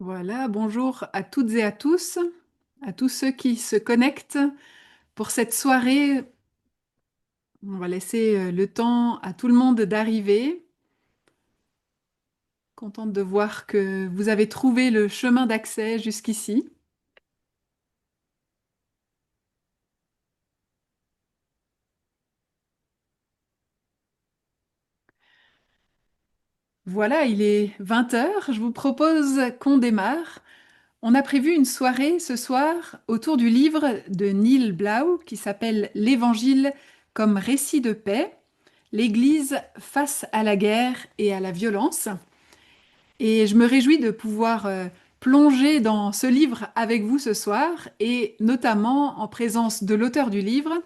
Voilà, bonjour à toutes et à tous ceux qui se connectent pour cette soirée. On va laisser le temps à tout le monde d'arriver. Contente de voir que vous avez trouvé le chemin d'accès jusqu'ici. Voilà, il est 20 heures. Je vous propose qu'on démarre. On a prévu une soirée ce soir autour du livre de Neil Blau qui s'appelle L'Évangile comme récit de paix, l'Église face à la guerre et à la violence. Et je me réjouis de pouvoir plonger dans ce livre avec vous ce soir, et notamment en présence de l'auteur du livre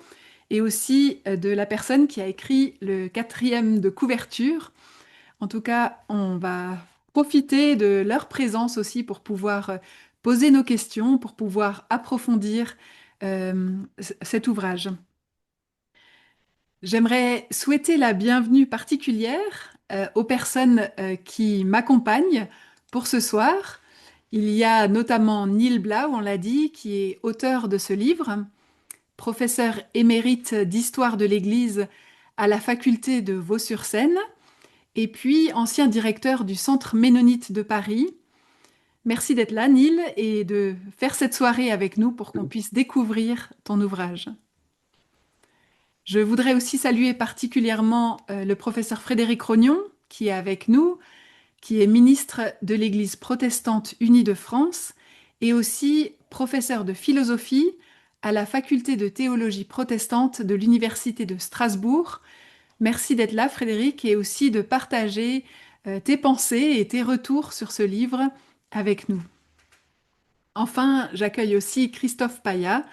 et aussi de la personne qui a écrit le quatrième de couverture. En tout cas, on va profiter de leur présence aussi pour pouvoir poser nos questions, pour pouvoir approfondir cet ouvrage. J'aimerais souhaiter la bienvenue particulière aux personnes qui m'accompagnent pour ce soir. Il y a notamment Neil Blau, on l'a dit, qui est auteur de ce livre, professeur émérite d'histoire de l'Église à la faculté de Vaux-sur-Seine, et puis ancien directeur du Centre Ménonite de Paris. Merci d'être là, Neil, et de faire cette soirée avec nous pour qu'on puisse découvrir ton ouvrage. Je voudrais aussi saluer particulièrement le professeur Frédéric Rognon, qui est avec nous, qui est ministre de l'Église protestante unie de France et aussi professeur de philosophie à la faculté de théologie protestante de l'Université de Strasbourg. Merci d'être là, Frédéric, et aussi de partager tes pensées et tes retours sur ce livre avec nous. Enfin, j'accueille aussi Christophe Paya,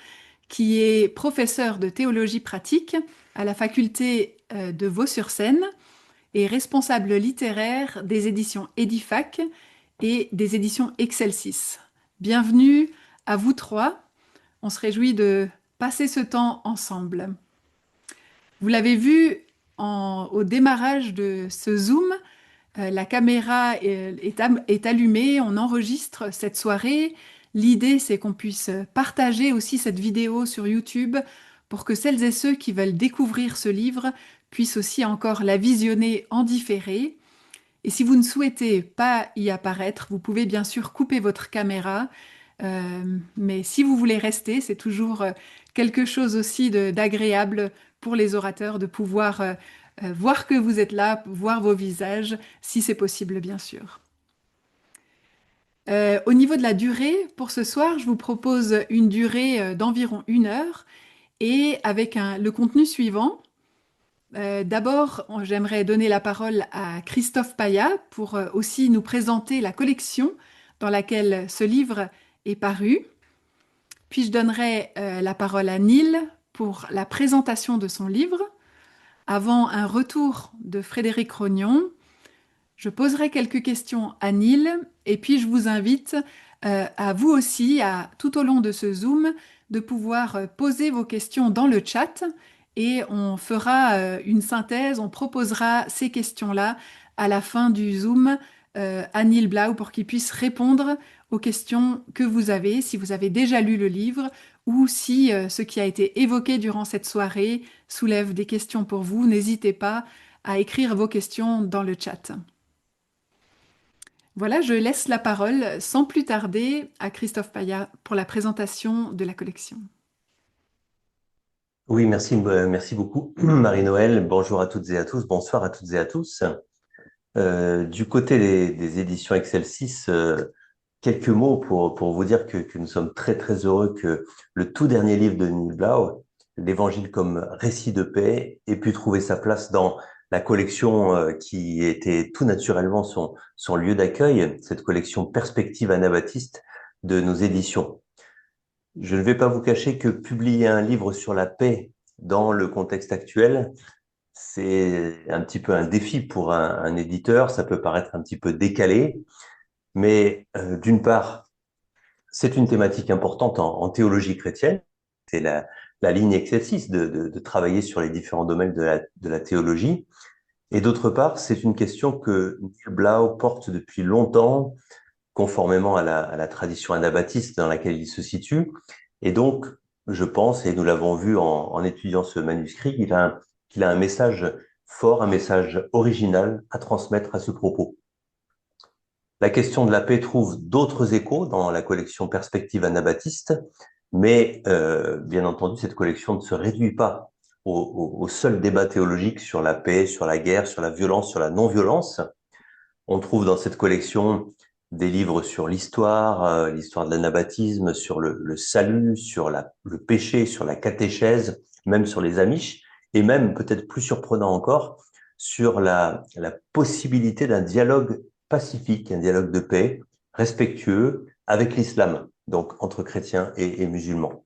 qui est professeur de théologie pratique à la faculté de Vaux-sur-Seine et responsable littéraire des éditions Edifac et des éditions Excelsis. Bienvenue à vous trois. On se réjouit de passer ce temps ensemble. Vous l'avez vu au démarrage de ce Zoom, la caméra est allumée, on enregistre cette soirée. L'idée, c'est qu'on puisse partager aussi cette vidéo sur YouTube pour que celles et ceux qui veulent découvrir ce livre puissent aussi encore la visionner en différé. Et si vous ne souhaitez pas y apparaître, vous pouvez bien sûr couper votre caméra. Mais si vous voulez rester, c'est toujours quelque chose aussi d'agréable pour les orateurs de pouvoir voir que vous êtes là, voir vos visages, si c'est possible, bien sûr. Au niveau de la durée, pour ce soir, je vous propose une durée d'environ 1 heure et avec le contenu suivant. D'abord, j'aimerais donner la parole à Christophe Paya pour aussi nous présenter la collection dans laquelle ce livre est paru. Puis je donnerai la parole à Neil pour la présentation de son livre. Avant un retour de Frédéric Rognon, je poserai quelques questions à Neil et puis je vous invite à vous aussi, tout au long de ce Zoom, de pouvoir poser vos questions dans le chat et on fera une synthèse, on proposera ces questions-là à la fin du Zoom à Neil Blau pour qu'il puisse répondre aux questions que vous avez, si vous avez déjà lu le livre ou si ce qui a été évoqué durant cette soirée soulève des questions pour vous. N'hésitez pas à écrire vos questions dans le chat. Voilà, je laisse la parole sans plus tarder à Christophe Paya pour la présentation de la collection. Oui, merci beaucoup, Marie-Noël. Bonjour à toutes et à tous. Bonsoir à toutes et à tous. Du côté des éditions Excelsis, quelques mots pour vous dire que nous sommes très, très heureux que le tout dernier livre de Neil Blau, l'Évangile comme récit de paix, ait pu trouver sa place dans la collection qui était tout naturellement son lieu d'accueil, cette collection Perspective anabaptiste de nos éditions. Je ne vais pas vous cacher que publier un livre sur la paix dans le contexte actuel, c'est un petit peu un défi pour un éditeur. Ça peut paraître un petit peu décalé, mais d'une part, c'est une thématique importante en théologie chrétienne. C'est la ligne exercice de travailler sur les différents domaines de la théologie. Et d'autre part, c'est une question que Neil Blau porte depuis longtemps conformément à la tradition anabaptiste dans laquelle il se situe. Et donc, je pense, et nous l'avons vu en étudiant ce manuscrit, qu'il a un message fort, un message original à transmettre à ce propos. La question de la paix trouve d'autres échos dans la collection Perspective anabaptiste, mais bien entendu, cette collection ne se réduit pas au seul débat théologique sur la paix, sur la guerre, sur la violence, sur la non-violence. On trouve dans cette collection des livres sur l'histoire, l'histoire de l'anabaptisme, sur le salut, sur le péché, sur la catéchèse, même sur les Amish, et même, peut-être plus surprenant encore, sur la possibilité d'un dialogue pacifique, un dialogue de paix, respectueux avec l'islam, donc entre chrétiens et musulmans.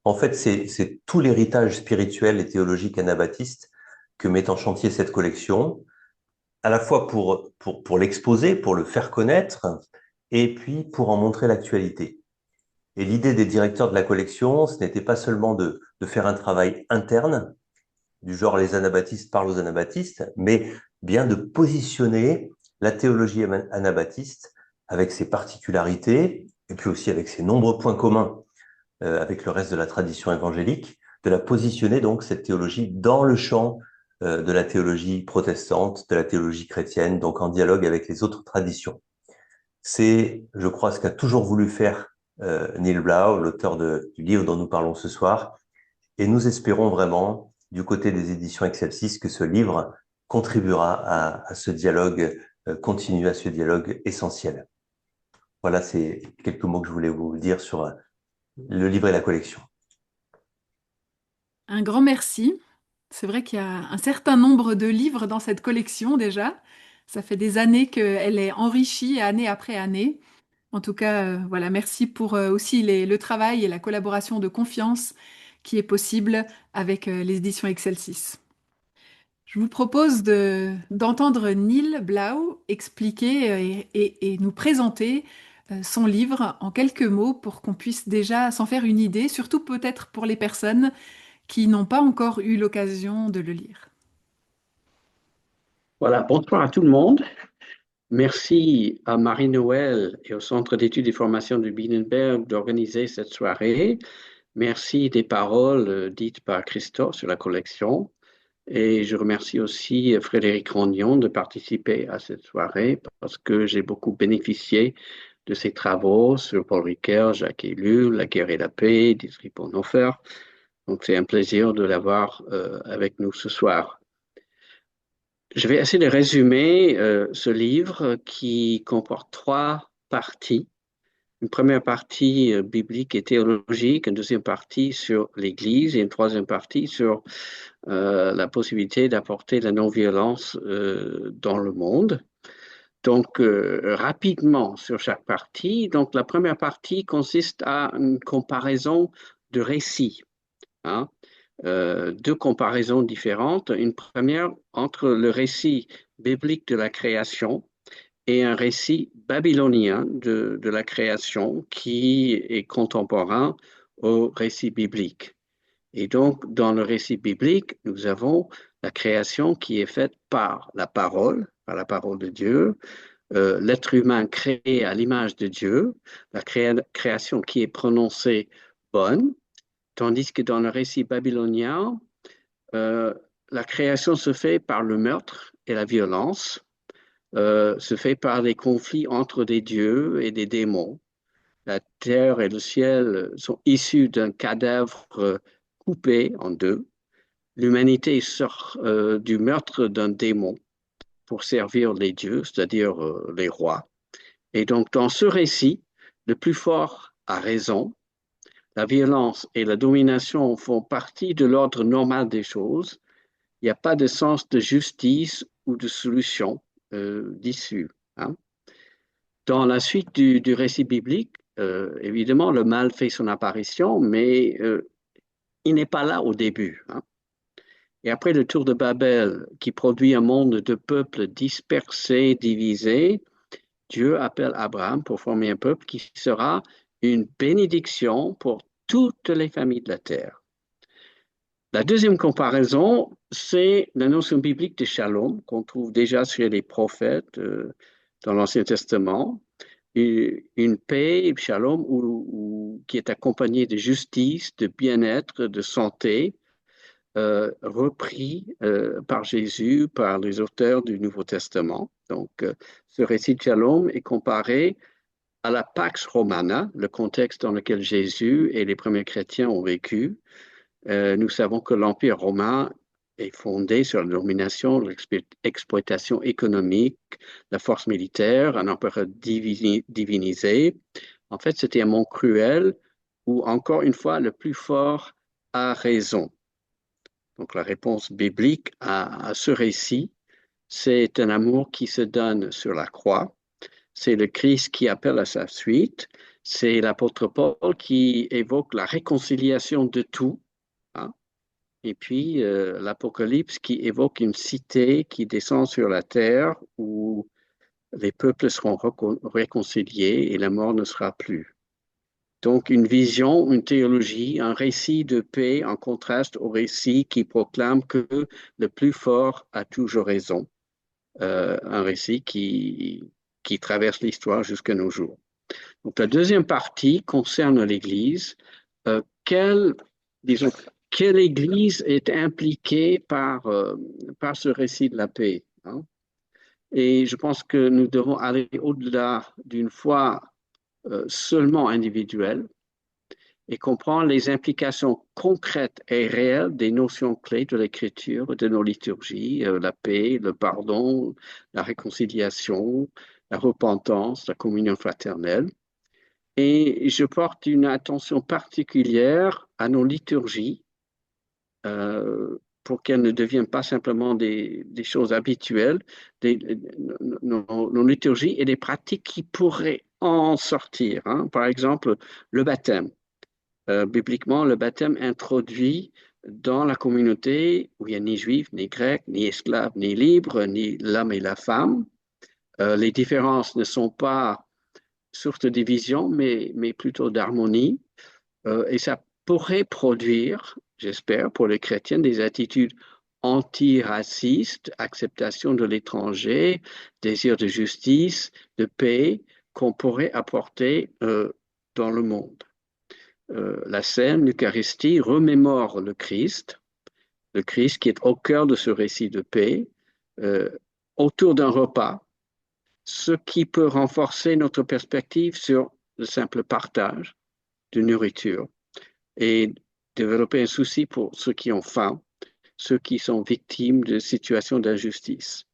En fait, c'est tout l'héritage spirituel et théologique anabaptiste que met en chantier cette collection, à la fois pour l'exposer, pour le faire connaître, et puis pour en montrer l'actualité. Et l'idée des directeurs de la collection, ce n'était pas seulement de faire un travail interne, du genre les anabaptistes parlent aux anabaptistes, mais bien de positionner la théologie anabaptiste avec ses particularités, et puis aussi avec ses nombreux points communs avec le reste de la tradition évangélique, de la positionner donc cette théologie dans le champ de la théologie protestante, de la théologie chrétienne, donc en dialogue avec les autres traditions. C'est, je crois, ce qu'a toujours voulu faire Neil Blau, l'auteur du livre dont nous parlons ce soir, et nous espérons vraiment, du côté des éditions Excelsis, que ce livre contribuera à ce dialogue continu, à ce dialogue essentiel. Voilà, c'est quelques mots que je voulais vous dire sur le livre et la collection. Un grand merci. C'est vrai qu'il y a un certain nombre de livres dans cette collection déjà. Ça fait des années qu'elle est enrichie année après année. En tout cas, voilà, merci pour aussi le travail et la collaboration de confiance qui est possible avec les éditions Excelsis. Je vous propose d'entendre Neil Blau expliquer et nous présenter son livre en quelques mots pour qu'on puisse déjà s'en faire une idée, surtout peut-être pour les personnes qui n'ont pas encore eu l'occasion de le lire. Voilà, bonsoir à tout le monde. Merci à Marie-Noël et au Centre d'études et formations de Bienenberg d'organiser cette soirée. Merci des paroles dites par Christophe sur la collection. Et je remercie aussi Frédéric Rognon de participer à cette soirée parce que j'ai beaucoup bénéficié de ses travaux sur Paul Ricoeur, Jacques Ellul, La guerre et la paix, Dietrich Bonhoeffer. Donc c'est un plaisir de l'avoir avec nous ce soir. Je vais essayer de résumer ce livre qui comporte trois parties. Une première partie biblique et théologique, une deuxième partie sur l'Église et une troisième partie sur la possibilité d'apporter la non-violence dans le monde. Donc, rapidement sur chaque partie. Donc, la première partie consiste à une comparaison de récits. Hein. Deux comparaisons différentes. Une première entre le récit biblique de la création et un récit babylonien de la création qui est contemporain au récit biblique. Et donc, dans le récit biblique, nous avons la création qui est faite par la par la parole de Dieu, l'être humain créé à l'image de Dieu, la création qui est prononcée bonne, tandis que dans le récit babylonien, euh, la création se fait par le meurtre et la violence, se fait par des conflits entre des dieux et des démons. La terre et le ciel sont issus d'un cadavre coupé en deux. L'humanité sort du meurtre d'un démon pour servir les dieux, c'est-à-dire les rois. Et donc, dans ce récit, le plus fort a raison. La violence et la domination font partie de l'ordre normal des choses. Il n'y a pas de sens de justice ou de solution d'issue. Hein. Dans la suite du récit biblique, évidemment, le mal fait son apparition, mais il n'est pas là au début. Hein. Et après le tour de Babel, qui produit un monde de peuples dispersés, divisés, Dieu appelle Abraham pour former un peuple qui sera une bénédiction pour toutes les familles de la terre. La deuxième comparaison, c'est la notion biblique de shalom qu'on trouve déjà chez les prophètes dans l'Ancien Testament. une paix, shalom, qui est accompagnée de justice, de bien-être, de santé, repris par Jésus, par les auteurs du Nouveau Testament. Donc, ce récit de Shalom est comparé à la Pax Romana, le contexte dans lequel Jésus et les premiers chrétiens ont vécu. Nous savons que l'Empire romain est fondé sur la domination, l'exploitation économique, la force militaire, un empereur divinisé. En fait, c'était un monde cruel où, encore une fois, le plus fort a raison. Donc, la réponse biblique à ce récit, c'est un amour qui se donne sur la croix. C'est le Christ qui appelle à sa suite. C'est l'apôtre Paul qui évoque la réconciliation de tout, hein. Et puis, l'Apocalypse qui évoque une cité qui descend sur la terre où les peuples seront réconciliés et la mort ne sera plus. Donc, une vision, une théologie, un récit de paix en contraste au récit qui proclame que le plus fort a toujours raison. Un récit qui traverse l'histoire jusqu'à nos jours. Donc, la deuxième partie concerne l'Église. Disons, quelle Église est impliquée par ce récit de la paix, hein? Et je pense que nous devons aller au-delà d'une foi seulement individuelle et comprendre les implications concrètes et réelles des notions clés de l'écriture, de nos liturgies, la paix, le pardon, la réconciliation, la repentance, la communion fraternelle. Et je porte une attention particulière à nos liturgies pour qu'elles ne deviennent pas simplement des choses habituelles, nos liturgies et des pratiques qui pourraient en sortir, hein. Par exemple, le baptême. Bibliquement, le baptême introduit dans la communauté où il n'y a ni juifs, ni grecs, ni esclaves, ni libres, ni l'homme et la femme. Les différences ne sont pas source de division, mais plutôt d'harmonie. Et ça pourrait produire, j'espère, pour les chrétiens, des attitudes antiracistes, acceptation de l'étranger, désir de justice, de paix qu'on pourrait apporter dans le monde. La scène, l'Eucharistie, remémore le Christ qui est au cœur de ce récit de paix, autour d'un repas, ce qui peut renforcer notre perspective sur le simple partage de nourriture et développer un souci pour ceux qui ont faim, ceux qui sont victimes de situations d'injustice.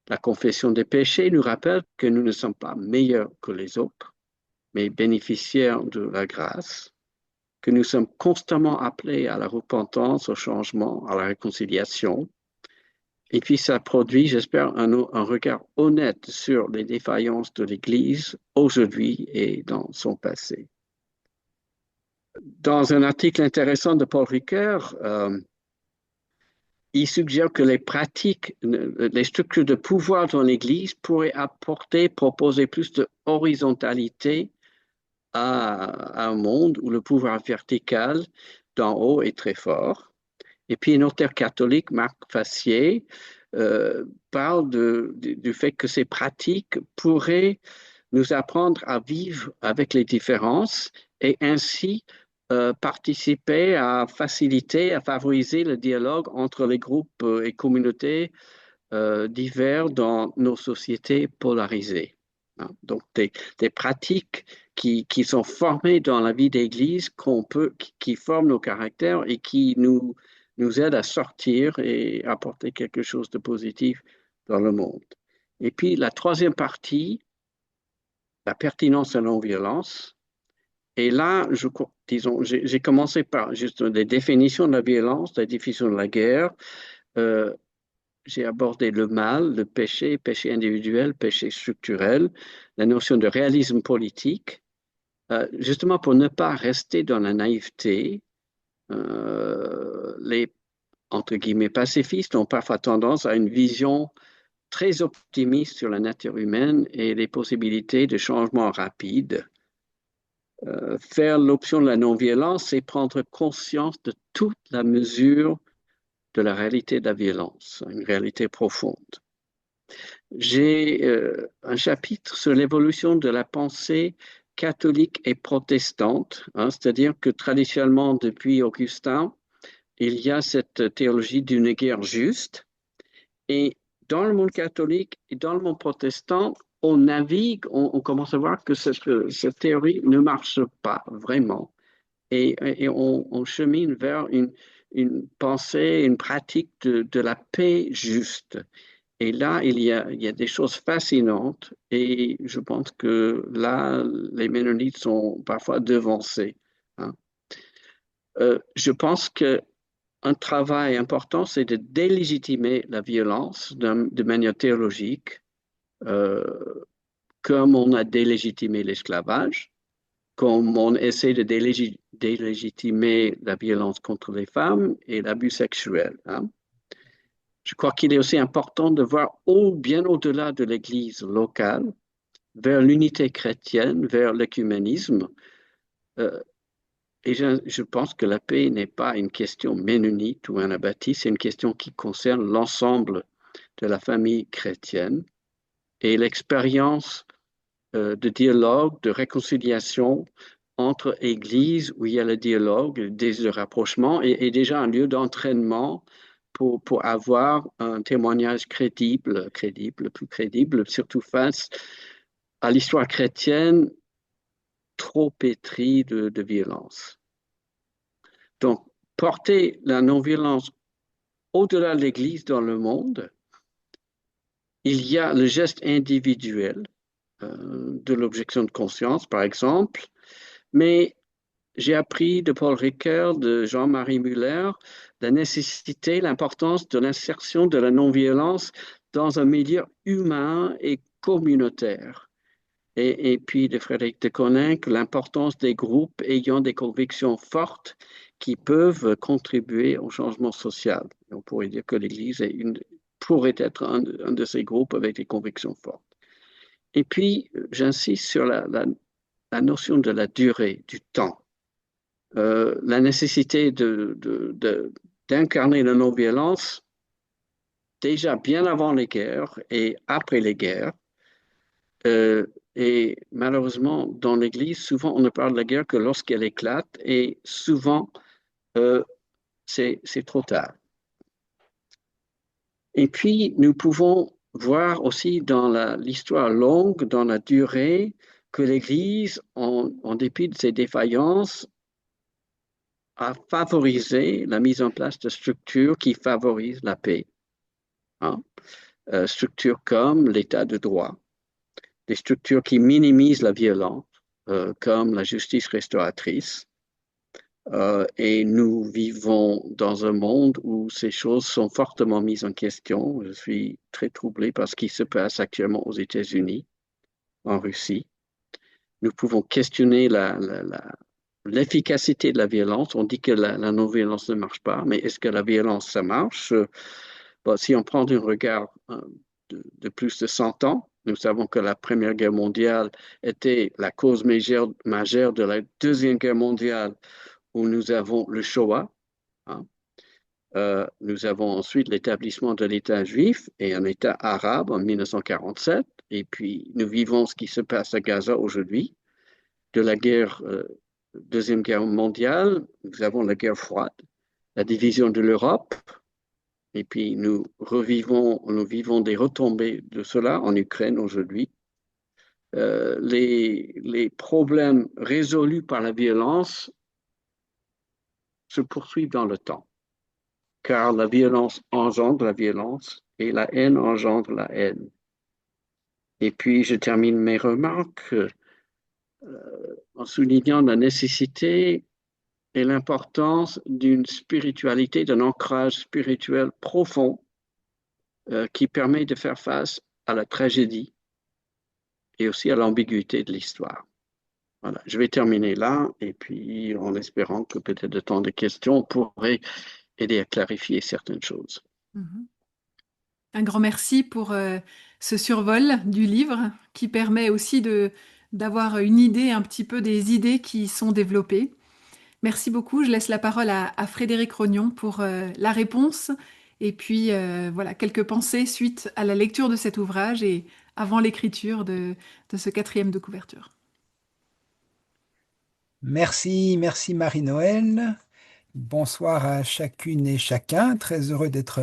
La confession des péchés nous rappelle que nous ne sommes pas meilleurs que les autres, mais bénéficiaires de la grâce, que nous sommes constamment appelés à la repentance, au changement, à la réconciliation. Et puis ça produit, j'espère, un regard honnête sur les défaillances de l'Église aujourd'hui et dans son passé. Dans un article intéressant de Paul Ricoeur, il suggère que les pratiques, les structures de pouvoir dans l'Église pourraient proposer plus de horizontalité à un monde où le pouvoir vertical d'en haut est très fort. Et puis, un auteur catholique, Marc Fassier, parle du fait que ces pratiques pourraient nous apprendre à vivre avec les différences et ainsi participer à faciliter, à favoriser le dialogue entre les groupes et communautés divers dans nos sociétés polarisées, hein. Donc, des pratiques qui sont formées dans la vie d'Église, qui forment nos caractères et qui nous aident à sortir et apporter quelque chose de positif dans le monde. Et puis, la troisième partie, la pertinence de la non-violence. Et là, j'ai commencé par juste des définitions de la violence, des définitions de la guerre. J'ai abordé le mal, le péché, péché individuel, péché structurel, la notion de réalisme politique, justement pour ne pas rester dans la naïveté. Les, entre guillemets, pacifistes ont parfois tendance à une vision très optimiste sur la nature humaine et les possibilités de changement rapide. Faire l'option de la non-violence, c'est prendre conscience de toute la mesure de la réalité de la violence, une réalité profonde. J'ai un chapitre sur l'évolution de la pensée catholique et protestante, hein, c'est-à-dire que traditionnellement, depuis Augustin, il y a cette théologie d'une guerre juste. Et dans le monde catholique et dans le monde protestant, on navigue, on commence à voir que cette théorie ne marche pas vraiment. Et on chemine vers une pensée, une pratique de la paix juste. Et là, il y a des choses fascinantes et je pense que là, les Ménonites sont parfois devancés, hein. Je pense que un travail important, c'est de délégitimer la violence de manière théologique, euh, comme on a délégitimé l'esclavage, comme on essaie de délégitimer la violence contre les femmes et l'abus sexuel, hein. Je crois qu'il est aussi important de voir bien au-delà de l'Église locale, vers l'unité chrétienne, vers l'écuménisme. Euh, et je pense que la paix n'est pas une question ménonite ou anabaptiste, c'est une question qui concerne l'ensemble de la famille chrétienne. Et l'expérience de dialogue, de réconciliation entre églises où il y a le dialogue, le rapprochement, est déjà un lieu d'entraînement pour avoir un témoignage plus crédible, surtout face à l'histoire chrétienne trop pétrie de violence. Donc, porter la non-violence au-delà de l'Église dans le monde, il y a le geste individuel de l'objection de conscience, par exemple, mais j'ai appris de Paul Ricoeur, de Jean-Marie Muller, la nécessité, l'importance de l'insertion de la non-violence dans un milieu humain et communautaire. Et puis de Frédéric de Coninck, l'importance des groupes ayant des convictions fortes qui peuvent contribuer au changement social. On pourrait dire que l'Église pourrait être un de ces groupes avec des convictions fortes. Et puis, j'insiste sur la notion de la durée, du temps, la nécessité d'incarner la non-violence déjà bien avant les guerres et après les guerres. Euh, et malheureusement, dans l'Église, souvent on ne parle de la guerre que lorsqu'elle éclate et souvent euh, c'est trop tard. Et puis, nous pouvons voir aussi dans l'histoire longue, dans la durée, que l'Église, en dépit de ses défaillances, a favorisé la mise en place de structures qui favorisent la paix, hein. Structures comme l'État de droit, des structures qui minimisent la violence, comme la justice restauratrice. Et nous vivons dans un monde où ces choses sont fortement mises en question. Je suis très troublé par ce qui se passe actuellement aux États-Unis, en Russie. Nous pouvons questionner l'efficacité de la violence. On dit que la non-violence ne marche pas, mais est-ce que la violence, ça marche? Bon, si on prend un regard de plus de 100 ans, nous savons que la Première Guerre mondiale était la cause majeure de la Deuxième Guerre mondiale, où nous avons le Shoah, hein. Nous avons ensuite l'établissement de l'État juif et un État arabe en 1947. Et puis, nous vivons ce qui se passe à Gaza aujourd'hui. De la Deuxième Guerre mondiale, nous avons la guerre froide, la division de l'Europe, et puis nous vivons des retombées de cela en Ukraine aujourd'hui. Les problèmes résolus par la violence se poursuivent dans le temps, car la violence engendre la violence et la haine engendre la haine. Et puis je termine mes remarques en soulignant la nécessité et l'importance d'une spiritualité, d'un ancrage spirituel profond qui permet de faire face à la tragédie et aussi à l'ambiguïté de l'histoire. Voilà, je vais terminer là et puis en espérant que peut-être le temps de questions pourrait aider à clarifier certaines choses. Mhm. Un grand merci pour ce survol du livre qui permet aussi d'avoir une idée un petit peu des idées qui sont développées. Merci beaucoup. Je laisse la parole à Frédéric Rognon pour la réponse Et puis voilà, quelques pensées suite à la lecture de cet ouvrage et avant l'écriture de ce quatrième de couverture. Merci, merci Marie-Noël. Bonsoir à chacune et chacun. Très heureux d'être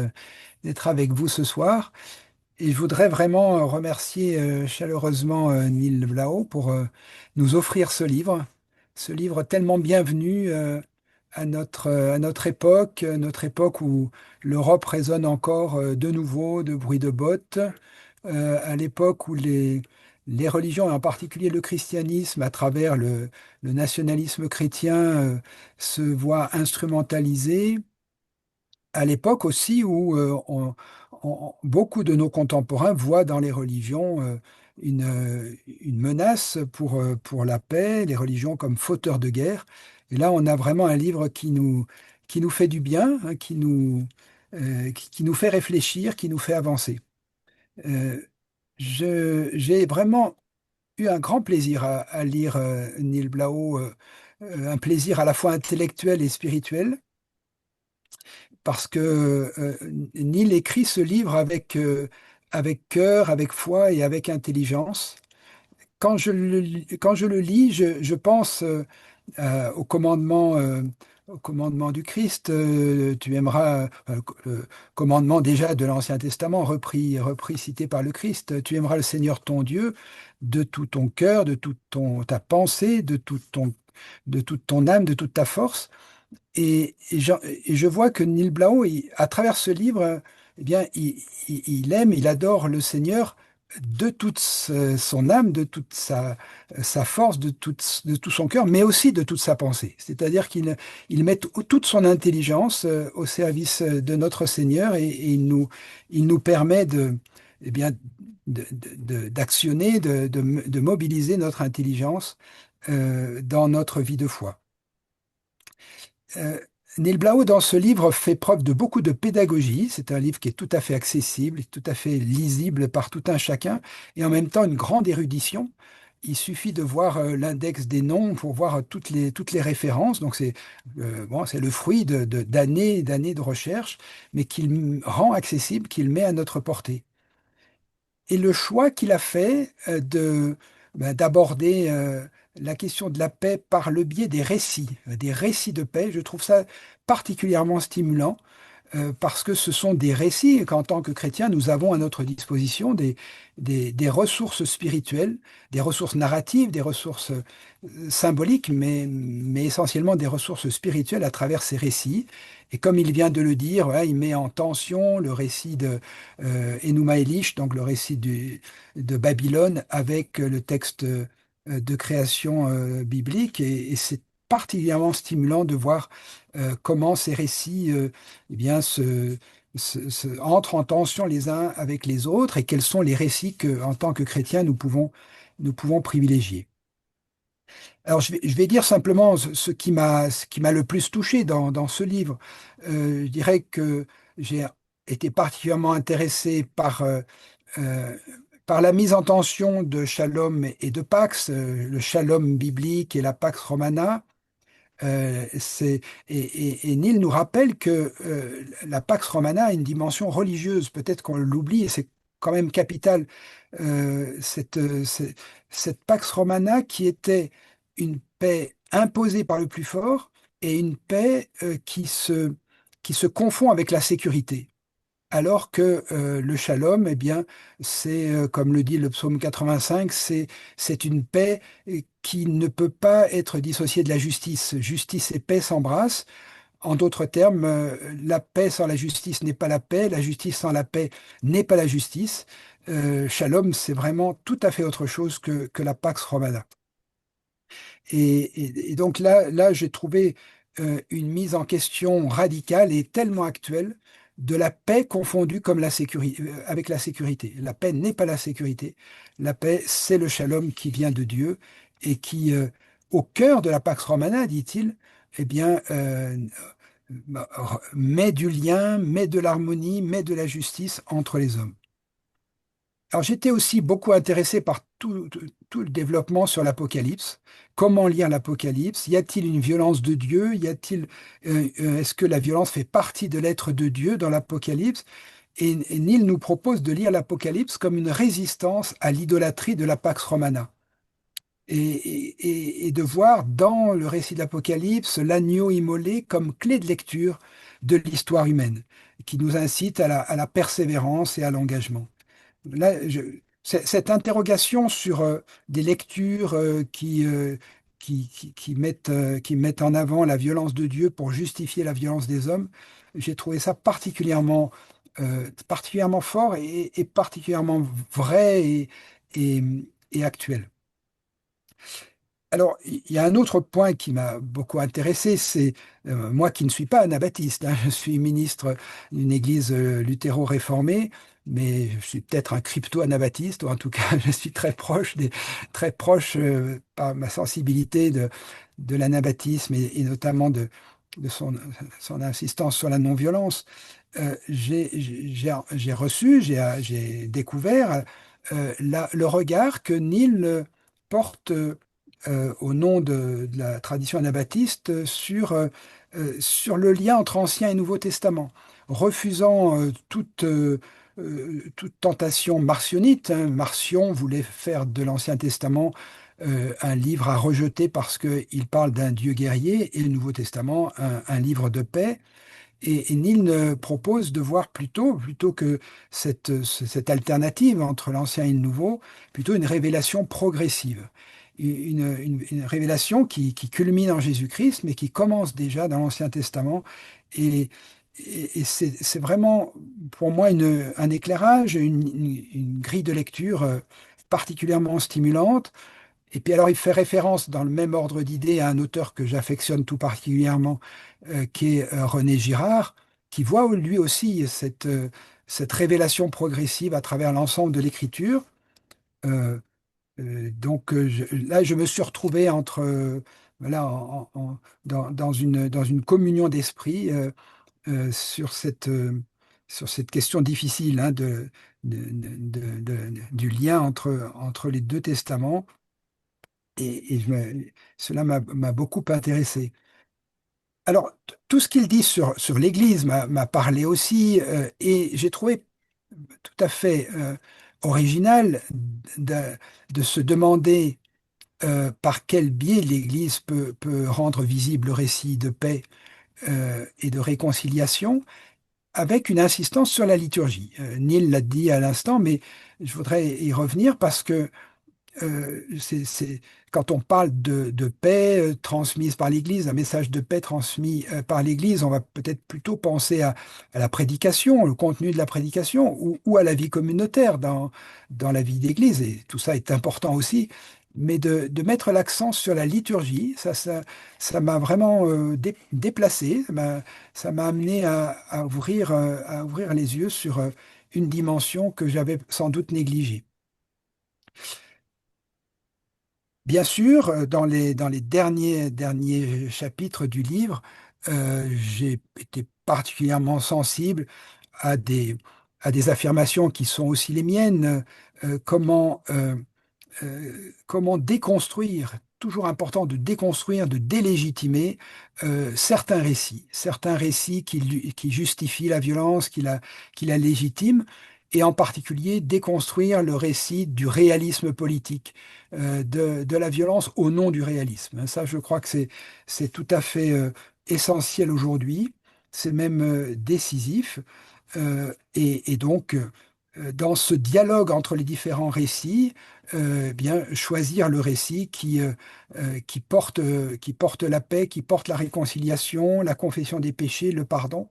avec vous ce soir. Et je voudrais vraiment remercier chaleureusement Neil Blau pour nous offrir ce livre tellement bienvenu à notre époque où l'Europe résonne encore de nouveau de bruit de bottes, à l'époque où les religions, et en particulier le christianisme, à travers le nationalisme chrétien, se voient instrumentalisés, à l'époque aussi où beaucoup de nos contemporains voient dans les religions une menace pour la paix, les religions comme fauteurs de guerre. Et là, on a vraiment un livre qui nous fait du bien, hein, qui nous fait réfléchir, qui nous fait avancer. Euh, j'ai vraiment eu un grand plaisir à lire Neil Blau, un plaisir à la fois intellectuel et spirituel parce que Neil écrit ce livre avec cœur, avec foi et avec intelligence. Quand je le lis, je pense au commandement du Christ. Tu aimeras, commandement déjà de l'Ancien Testament, cité par le Christ. Tu aimeras le Seigneur ton Dieu de tout ton cœur, de toute ta pensée, de toute ton âme, de toute ta force. Et je vois que Neil Blau, à travers ce livre, eh bien, il aime, il adore le Seigneur de toute son âme, de toute sa force, de tout son cœur, mais aussi de toute sa pensée. C'est-à-dire qu'il met toute son intelligence au service de notre Seigneur et il nous permet eh bien, d'actionner, de mobiliser notre intelligence dans notre vie de foi. Euh, Neil Blau, dans ce livre, fait preuve de beaucoup de pédagogie. C'est un livre qui est tout à fait accessible, tout à fait lisible par tout un chacun, et en même temps une grande érudition. Il suffit de voir l'index des noms pour voir toutes les références. Donc bon, c'est le fruit d'années et d'années de recherche, mais qu'il rend accessible, qu'il met à notre portée. Et le choix qu'il a fait d'aborder la question de la paix par le biais des récits de paix, je trouve ça particulièrement stimulant parce que ce sont des récits et qu'en tant que chrétiens, nous avons à notre disposition des ressources spirituelles, des ressources narratives, des ressources symboliques, mais essentiellement des ressources spirituelles à travers ces récits. Et comme il vient de le dire, voilà, il met en tension le récit de Enuma Elish, donc le récit de Babylone, avec le texte de création biblique. Et c'est particulièrement stimulant de voir comment ces récits eh bien, entrent en tension les uns avec les autres et quels sont les récits que, en tant que chrétiens, nous pouvons privilégier. Alors, je vais dire simplement ce qui m'a le plus touché dans ce livre. Je dirais que j'ai été particulièrement intéressé euh, par la mise en tension de Shalom et de Pax, le Shalom biblique et la Pax Romana. Et Neil nous rappelle que la Pax Romana a une dimension religieuse. Peut-être qu'on l'oublie, et c'est quand même capital. Cette Pax Romana qui était une paix imposée par le plus fort et une paix qui se confond avec la sécurité. Alors que le shalom, eh bien, c'est, comme le dit le psaume 85, c'est une paix qui ne peut pas être dissociée de la justice. Justice et paix s'embrassent. En d'autres termes, la paix sans la justice n'est pas la paix, la justice sans la paix n'est pas la justice. Shalom, c'est vraiment tout à fait autre chose que la Pax Romana. Et donc là j'ai trouvé une mise en question radicale et tellement actuelle de la paix confondue comme avec la sécurité. La paix n'est pas la sécurité. La paix, c'est le shalom qui vient de Dieu et qui, au cœur de la Pax Romana, dit-il, eh bien, met du lien, met de l'harmonie, met de la justice entre les hommes. Alors j'étais aussi beaucoup intéressé par tout le développement sur l'Apocalypse. Comment lire l'Apocalypse? Y a-t-il une violence de Dieu? Est-ce que la violence fait partie de l'être de Dieu dans l'Apocalypse? Et Neil nous propose de lire l'Apocalypse comme une résistance à l'idolâtrie de la Pax Romana. Et de voir dans le récit de l'Apocalypse l'agneau immolé comme clé de lecture de l'histoire humaine, qui nous incite à la persévérance et à l'engagement. Là, cette interrogation sur des lectures qui mettent en avant la violence de Dieu pour justifier la violence des hommes, j'ai trouvé ça particulièrement fort et particulièrement vrai et, et actuel. Alors, il y a un autre point qui m'a beaucoup intéressé, c'est moi qui ne suis pas anabaptiste, hein, je suis ministre d'une église luthéro-réformée, mais je suis peut-être un crypto-anabaptiste, ou en tout cas, je suis très proche par ma sensibilité de l'anabaptisme et notamment de son insistance sur la non-violence. J'ai reçu, j'ai découvert le regard que Neil porte au nom de la tradition anabaptiste sur le lien entre Ancien et Nouveau Testament, refusant toute tentation marcionnite, hein. Marcion voulait faire de l'Ancien Testament un livre à rejeter parce qu'il parle d'un Dieu guerrier et le Nouveau Testament un livre de paix. Et Neil propose de voir plutôt que cette alternative entre l'Ancien et le Nouveau, plutôt une révélation progressive. Une révélation qui culmine en Jésus-Christ, mais qui commence déjà dans l'Ancien Testament. Et, et c'est vraiment pour moi un éclairage, une grille de lecture particulièrement stimulante. Et puis alors il fait référence dans le même ordre d'idées à un auteur que j'affectionne tout particulièrement, qui est René Girard, qui voit lui aussi cette révélation progressive à travers l'ensemble de l'écriture. Euh, Là, je me suis retrouvé voilà, dans une communion d'esprit sur cette question difficile, hein, du lien entre les deux testaments. Cela m'a beaucoup intéressé. Alors, tout ce qu'il dit sur l'Église m'a parlé aussi, et j'ai trouvé tout à fait original de, de se demander par quel biais l'Église peut rendre visible le récit de paix et de réconciliation, avec une insistance sur la liturgie. Neil l'a dit à l'instant, mais je voudrais y revenir parce que quand on parle de paix transmise par l'Église, un message de paix transmis par l'Église, on va peut-être plutôt penser à la prédication, le contenu de la prédication, ou à la vie communautaire dans la vie d'Église. Et tout ça est important aussi. Mais de mettre l'accent sur la liturgie, ça m'a vraiment déplacé, ça m'a amené à ouvrir les yeux sur une dimension que j'avais sans doute négligée. Bien sûr, dans les derniers chapitres du livre, j'ai été particulièrement sensible à à des affirmations qui sont aussi les miennes. Comment déconstruire, toujours important de déconstruire, de délégitimer certains récits qui justifient la violence, qui la légitiment, et en particulier déconstruire le récit du réalisme politique, de la violence au nom du réalisme. Ça, je crois que c'est tout à fait essentiel aujourd'hui, c'est même décisif. Et donc, dans ce dialogue entre les différents récits, bien choisir le récit qui porte la paix, qui porte la réconciliation, la confession des péchés, le pardon,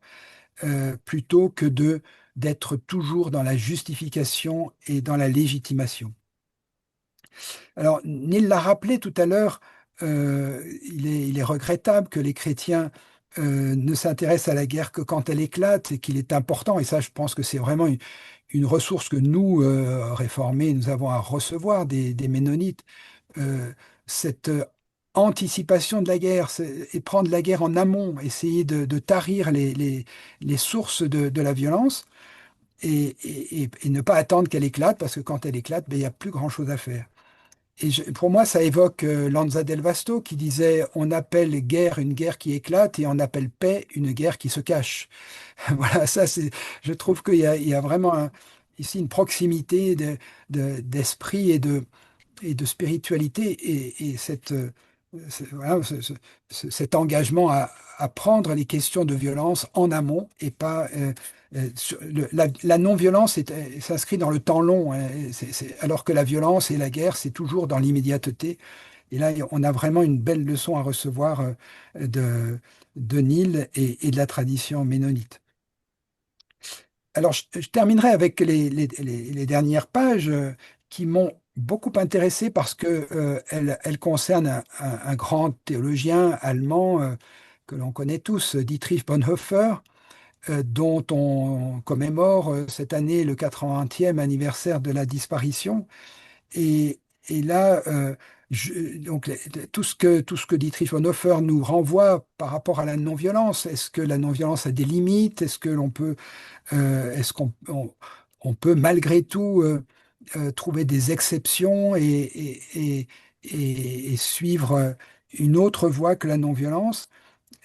plutôt que d'être toujours dans la justification et dans la légitimation. Alors, Neil l'a rappelé tout à l'heure, il est regrettable que les chrétiens ne s'intéressent à la guerre que quand elle éclate, et qu'il est important, et ça je pense que c'est vraiment une ressource que nous, réformés, nous avons à recevoir des Ménonites, cette anticipation de la guerre, et prendre la guerre en amont, essayer de tarir les sources de la violence. et ne pas attendre qu'elle éclate, parce que quand elle éclate, ben, il n'y a plus grand-chose à faire. Pour moi, ça évoque Lanza del Vasto qui disait on appelle guerre une guerre qui éclate et on appelle paix une guerre qui se cache. Voilà, je trouve il y a vraiment ici une proximité d'esprit et de spiritualité et voilà, cet engagement à prendre les questions de violence en amont et pas la non-violence s'inscrit dans le temps long, hein, alors que la violence et la guerre c'est toujours dans l'immédiateté. Et là on a vraiment une belle leçon à recevoir de Neil et de la tradition ménonite. Alors, je terminerai avec les dernières pages qui m'ont beaucoup intéressé parce que elles concernent un grand théologien allemand que l'on connaît tous, Dietrich Bonhoeffer, dont on commémore cette année le 80e anniversaire de la disparition. Et là, donc, tout ce que Dietrich Bonhoeffer nous renvoie par rapport à la non-violence, est-ce que la non-violence a des limites? Est-ce qu'on peut malgré tout trouver des exceptions et suivre une autre voie que la non-violence?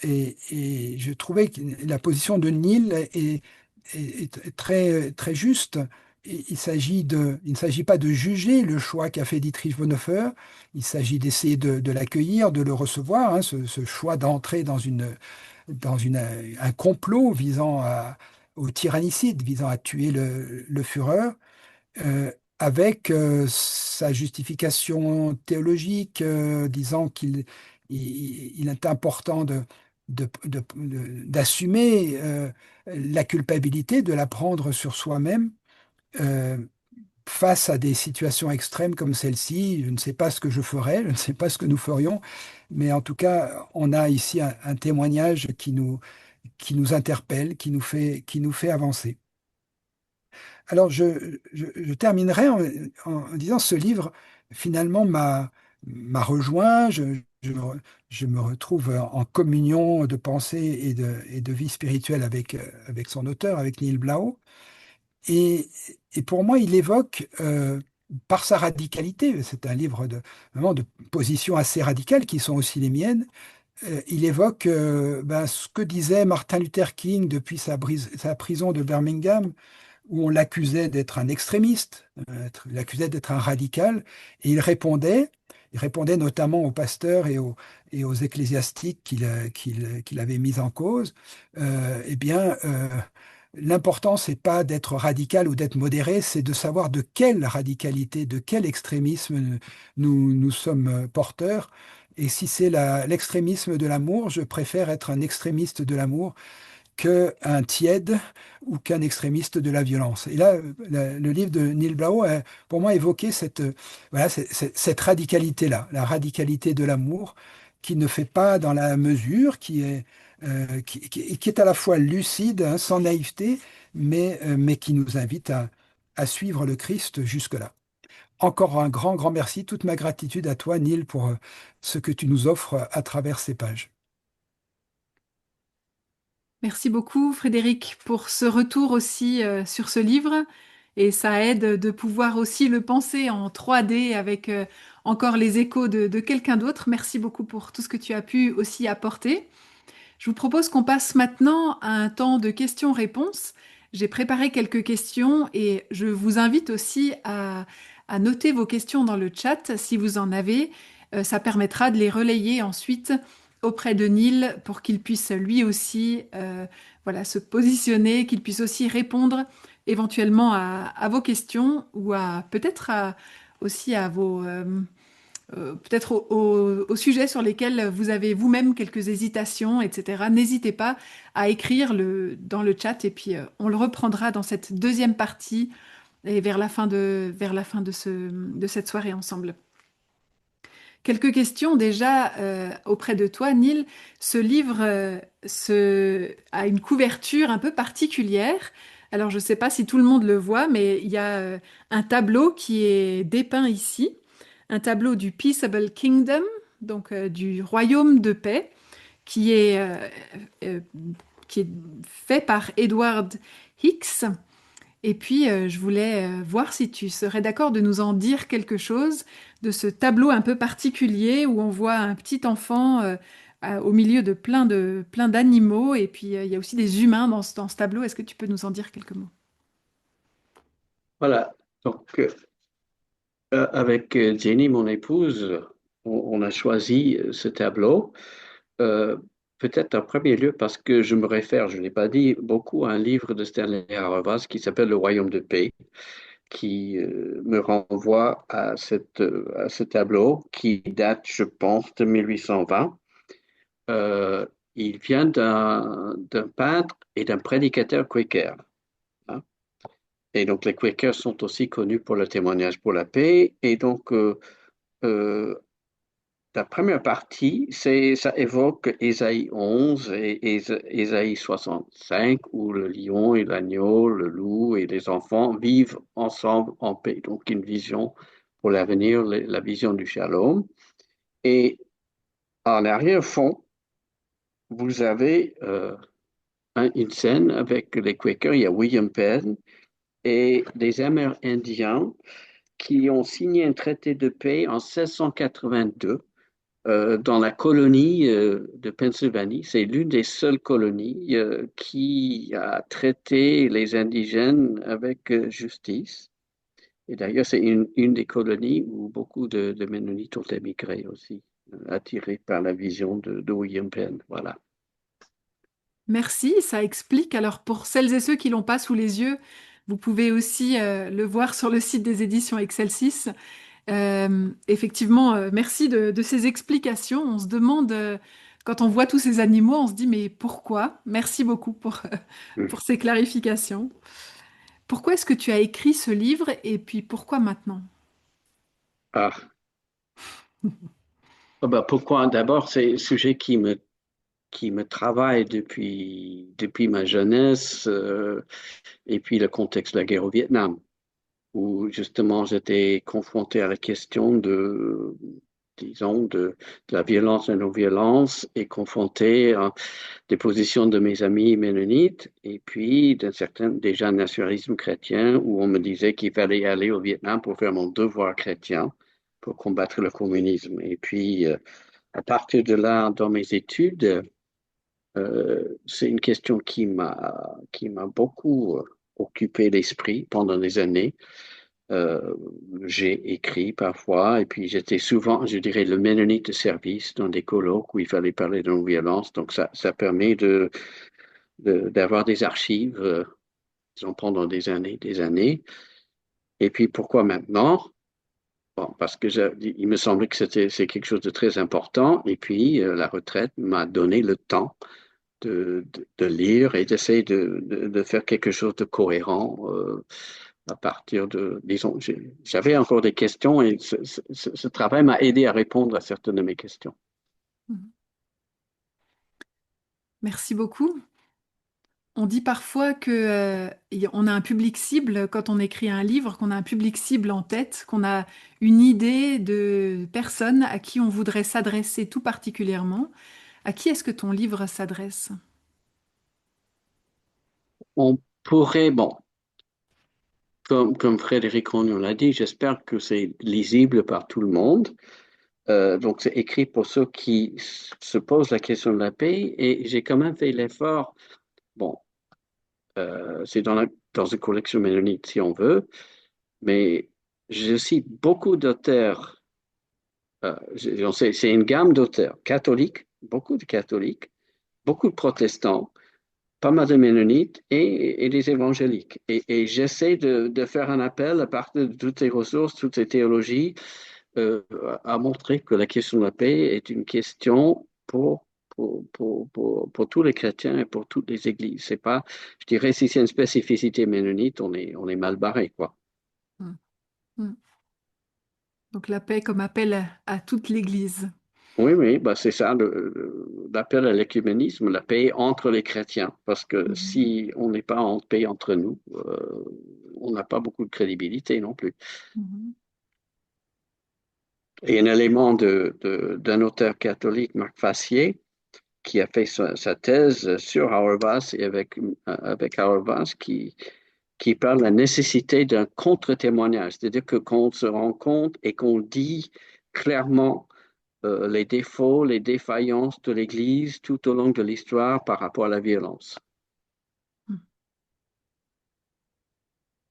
Et je trouvais que la position de Neil est très, très juste. Il ne s'agit pas de juger le choix qu'a fait Dietrich Bonhoeffer, il s'agit d'essayer de l'accueillir, de le recevoir, hein, ce choix d'entrer un complot au tyrannicide, visant à tuer le Führer, avec sa justification théologique, disant il est important d'assumer la culpabilité, de la prendre sur soi-même. euh, Face à des situations extrêmes comme celle-ci, je ne sais pas ce que je ferais, je ne sais pas ce que nous ferions, mais en tout cas, on a ici un témoignage qui nous interpelle, qui nous fait avancer. Alors, je terminerai en disant ce livre, finalement, m'a rejoint. Je me retrouve en communion de pensée et de vie spirituelle avec son auteur, avec Neil Blau. Et, et pour moi, il évoque, par sa radicalité, c'est un livre vraiment de positions assez radicales qui sont aussi les miennes, il évoque ben, ce que disait Martin Luther King depuis sa prison de Birmingham, où on l'accusait d'être un extrémiste, l'accusait d'être un radical, et il répondait notamment aux pasteurs et aux ecclésiastiques qu'il avait mis en cause, eh bien, l'important, c'est pas d'être radical ou d'être modéré, c'est de savoir de quelle radicalité, de quel extrémisme nous sommes porteurs. Et si c'est l'extrémisme de l'amour, je préfère être un extrémiste de l'amour qu'un tiède ou qu'un extrémiste de la violence. Et là, le livre de Neil Blau a, pour moi, évoqué voilà, cette radicalité-là, la radicalité de l'amour qui ne fait pas dans la mesure, qui est à la fois lucide, hein, sans naïveté, mais qui nous invite à suivre le Christ jusque-là. Encore un grand, grand merci, toute ma gratitude à toi, Neil, pour ce que tu nous offres à travers ces pages. Merci beaucoup, Frédéric, pour ce retour aussi sur ce livre. Et ça aide de pouvoir aussi le penser en 3D avec encore les échos de quelqu'un d'autre. Merci beaucoup pour tout ce que tu as pu aussi apporter. Je vous propose qu'on passe maintenant à un temps de questions-réponses. J'ai préparé quelques questions et je vous invite aussi à noter vos questions dans le chat si vous en avez. Ça permettra de les relayer ensuite auprès de Neil pour qu'il puisse lui aussi voilà, se positionner, qu'il puisse aussi répondre éventuellement à vos questions ou peut-être aussi à vos, peut-être aux sujets sur lesquels vous avez vous-même quelques hésitations, etc. N'hésitez pas à écrire dans le chat et puis on le reprendra dans cette deuxième partie et vers la fin de cette soirée ensemble. Quelques questions déjà auprès de toi, Neil. Ce livre a une couverture un peu particulière. Alors, je ne sais pas si tout le monde le voit, mais il y a un tableau qui est dépeint ici, un tableau du Peaceable Kingdom, donc du royaume de paix, qui est, euh, qui est fait par Edward Hicks. Et puis, je voulais voir si tu serais d'accord de nous en dire quelque chose de ce tableau un peu particulier où on voit un petit enfant au milieu de plein d'animaux et puis il y a aussi des humains dans ce tableau. Est-ce que tu peux nous en dire quelques mots? Voilà. Donc, avec Jenny, mon épouse, on a choisi ce tableau. Euh, Peut-être en premier lieu parce que je me réfère, je ne l'ai pas dit, beaucoup à un livre de Stanley Hauerwas qui s'appelle Le Royaume de paix, qui me renvoie à ce tableau qui date, je pense, de 1820. Euh, il vient d'un peintre et d'un prédicateur quaker, hein. Et donc les Quakers sont aussi connus pour le témoignage pour la paix. Et donc euh, la première partie, ça évoque Ésaïe 11 et Ésaïe 65, où le lion et l'agneau, le loup et les enfants vivent ensemble en paix. Donc une vision pour l'avenir, la vision du shalom. Et en arrière-fond, vous avez une scène avec les Quakers. Il y a William Penn et des Amérindiens qui ont signé un traité de paix en 1682 dans la colonie de Pennsylvanie. C'est l'une des seules colonies qui a traité les indigènes avec justice. Et d'ailleurs, c'est une des colonies où beaucoup de Mennonites ont émigré aussi, attirés par la vision de William Penn. Voilà. Merci, ça explique. Alors pour celles et ceux qui l'ont pas sous les yeux, vous pouvez aussi le voir sur le site des éditions Excelsis. Effectivement, merci de ces explications. On se demande, quand on voit tous ces animaux, on se dit mais pourquoi? Merci beaucoup pour ces clarifications. Pourquoi est-ce que tu as écrit ce livre et puis pourquoi maintenant? Ah, ah bah pourquoi? D'abord, c'est un sujet qui me travaille depuis ma jeunesse, et puis le contexte de la guerre au Vietnam, où justement j'étais confronté à la question disons, de la violence et non-violence et confronté à des positions de mes amis ménonites et puis d'un certain déjà nationalisme chrétien où on me disait qu'il fallait aller au Vietnam pour faire mon devoir chrétien, pour combattre le communisme. Et puis, à partir de là, dans mes études, c'est une question qui m'a beaucoup occupé l'esprit pendant des années. Euh, j'ai écrit parfois, et puis j'étais souvent, je dirais, le ménonite de service dans des colloques où il fallait parler de non-violence. Donc ça permet d'avoir des archives, disons, pendant des années, des années. Et puis pourquoi maintenant? Bon, parce que il me semblait que c'est quelque chose de très important. Et puis la retraite m'a donné le temps de lire et d'essayer de faire quelque chose de cohérent à partir de, disons, j'avais encore des questions et ce travail m'a aidé à répondre à certaines de mes questions. Merci beaucoup. On dit parfois que, on a un public cible quand on écrit un livre, qu'on a un public cible en tête, qu'on a une idée de personnes à qui on voudrait s'adresser tout particulièrement. À qui est-ce que ton livre s'adresse? On pourrait, bon, comme Frédéric Ron l'a dit, j'espère que c'est lisible par tout le monde. Donc, c'est écrit pour ceux qui se posent la question de la paix et j'ai quand même fait l'effort. Bon, c'est dans une collection ménonite si on veut, mais je cite beaucoup d'auteurs. C'est une gamme d'auteurs catholiques, beaucoup de catholiques, beaucoup de protestants, pas mal de mennonites et des évangéliques. Et j'essaie de faire un appel à partir de toutes ces ressources, toutes ces théologies, euh, à montrer que la question de la paix est une question pour tous les chrétiens et pour toutes les églises. C'est pas, je dirais, si c'est une spécificité ménonite, on est mal barré, quoi. Mm. Mm. Donc la paix comme appel à toute l'Église. Oui, oui, bah c'est ça, l'appel à l'écuménisme, la paix entre les chrétiens, parce que Mhm. si on n'est pas en paix entre nous, on n'a pas beaucoup de crédibilité non plus. Mhm. Et un élément d'un auteur catholique, Marc Fassier, qui a fait sa thèse sur Auerbach et avec Auerbach, qui parle de la nécessité d'un contre-témoignage, c'est-à-dire que qu'on se rend compte et qu'on dit clairement les défauts, les défaillances de l'Église tout au long de l'histoire par rapport à la violence.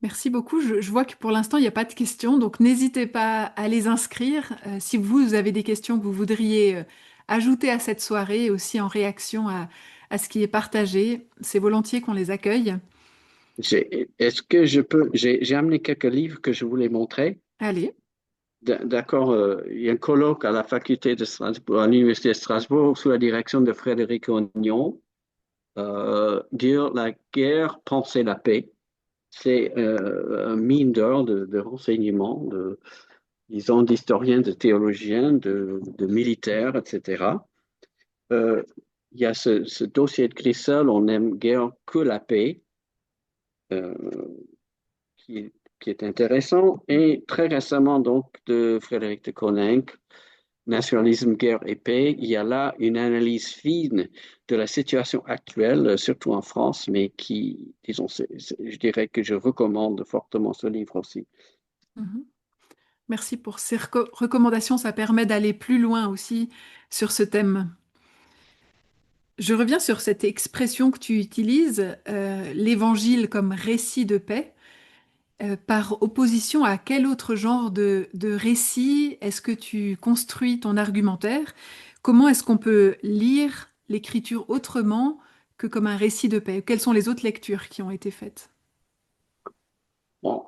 Merci beaucoup. Je vois que pour l'instant, il n'y a pas de questions, donc n'hésitez pas à les inscrire. Si vous avez des questions que vous voudriez ajouter à cette soirée, aussi en réaction à ce qui est partagé, c'est volontiers qu'on les accueille. Est-ce que je peux, j'ai amené quelques livres que je voulais montrer. Allez. D'accord, il y a un colloque à la faculté de Strasbourg, à l'université de Strasbourg, sous la direction de Frédéric Ognon, dire la guerre, penser la paix. C'est un mine d'or de renseignements, disons, d'historiens, de théologiens, de militaires, etc. Euh, il y a ce dossier de Grissel, on n'aime guère que la paix, euh, qui, qui est intéressant, et très récemment, donc, de Frédéric de Coninck, Nationalisme, guerre et paix, il y a là une analyse fine de la situation actuelle, surtout en France, mais qui, disons, je dirais que je recommande fortement ce livre aussi. Mhm. Merci pour ces recommandations. Ça permet d'aller plus loin aussi sur ce thème. Je reviens sur cette expression que tu utilises, l'évangile comme récit de paix. Par opposition à quel autre genre de récit est-ce que tu construis ton argumentaire? Comment est-ce qu'on peut lire l'écriture autrement que comme un récit de paix? Quelles sont les autres lectures qui ont été faites? Bon,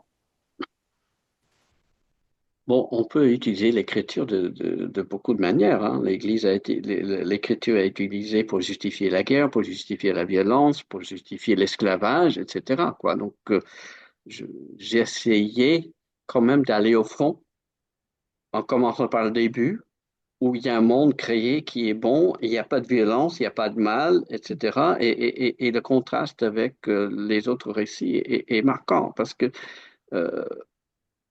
bon, on peut utiliser l'écriture de beaucoup de manières, hein. L'écriture est utilisée pour justifier la guerre, pour justifier la violence, pour justifier l'esclavage, etc., quoi. Donc, j'ai essayé quand même d'aller au fond, en commençant par le début, où il y a un monde créé qui est bon, il n'y a pas de violence, il n'y a pas de mal, etc. Et le contraste avec les autres récits est marquant, parce que euh,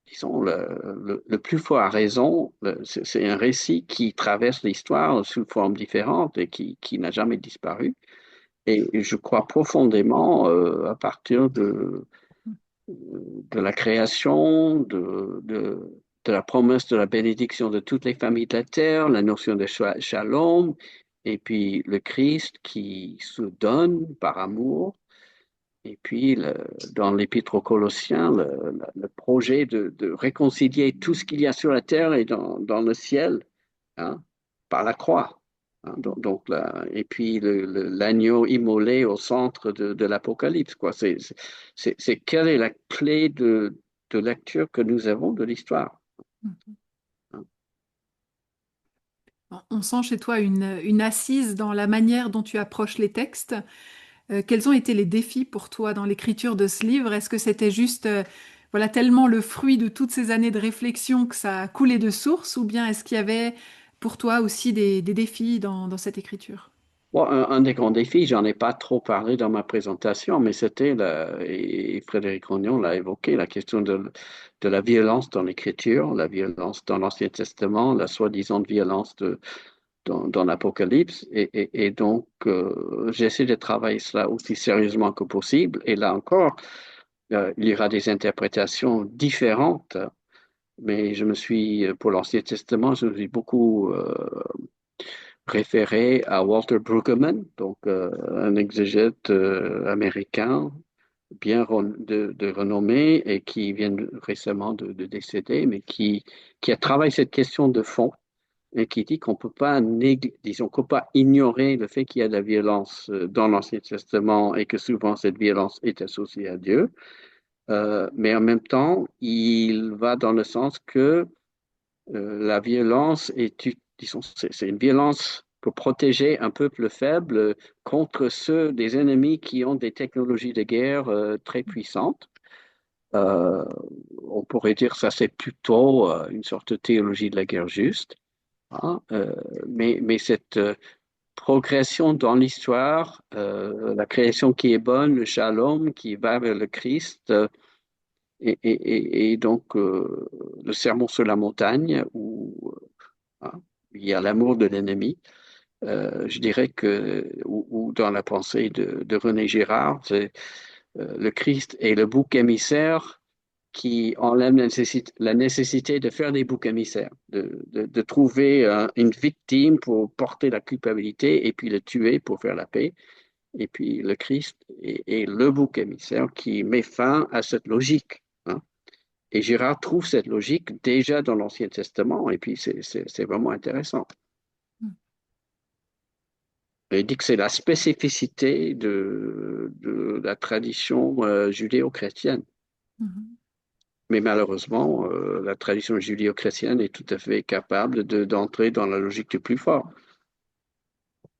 disons, le plus fort a raison. C'est un récit qui traverse l'histoire sous formes différentes et qui n'a jamais disparu. Et je crois profondément, à partir de la création, de la promesse de la bénédiction de toutes les familles de la terre, la notion de shalom, et puis le Christ qui se donne par amour. Et puis, dans l'Épître aux Colossiens, le projet de réconcilier tout ce qu'il y a sur la terre et dans le ciel, hein, par la croix, hein. Et puis l'agneau immolé au centre de l'Apocalypse, quoi. C'est quelle est la clé de lecture que nous avons de l'histoire, hein. On sent chez toi une assise dans la manière dont tu approches les textes. Quels ont été les défis pour toi dans l'écriture de ce livre? Est-ce que c'était juste, voilà, tellement le fruit de toutes ces années de réflexion que ça a coulé de source, ou bien est-ce qu'il y avait pour toi aussi des défis dans cette écriture? Bon, un des grands défis, j'en ai pas trop parlé dans ma présentation, mais c'était, et Frédéric Rognon l'a évoqué, la question de la violence dans l'écriture, la violence dans l'Ancien Testament, la soi-disant violence dans l'Apocalypse. Et donc, j'essaie de travailler cela aussi sérieusement que possible. Et là encore, il y aura des interprétations différentes, mais pour l'Ancien Testament, je me suis beaucoup référé à Walter Brueggemann, donc un exégète américain de renommée et qui vient récemment de décéder, mais qui a travaillé cette question de fond et qui dit qu'on peut pas disons qu'on peut pas ignorer le fait qu'il y a de la violence dans l'Ancien Testament et que souvent cette violence est associée à Dieu. Mais en même temps, il va dans le sens que la violence disons, c'est une violence pour protéger un peuple faible contre ceux des ennemis qui ont des technologies de guerre très puissantes. Euh, on pourrait dire que ça, c'est plutôt une sorte de théologie de la guerre juste, hein. Mais cette progression dans l'histoire, la création qui est bonne, le shalom qui va vers le Christ, et donc le sermon sur la montagne où hein, il y a l'amour de l'ennemi. Je dirais ou dans la pensée de René Girard, le Christ est le bouc émissaire qui enlève la nécessité de faire des boucs émissaires, de trouver une victime pour porter la culpabilité et puis le tuer pour faire la paix. Et puis le Christ est le bouc émissaire qui met fin à cette logique, hein. Et Girard trouve cette logique déjà dans l'Ancien Testament, et puis c'est vraiment intéressant. Il dit que c'est la spécificité de la tradition judéo-chrétienne. Mhm. Mais malheureusement, la tradition judéo-chrétienne est tout à fait capable d'entrer dans la logique du plus fort,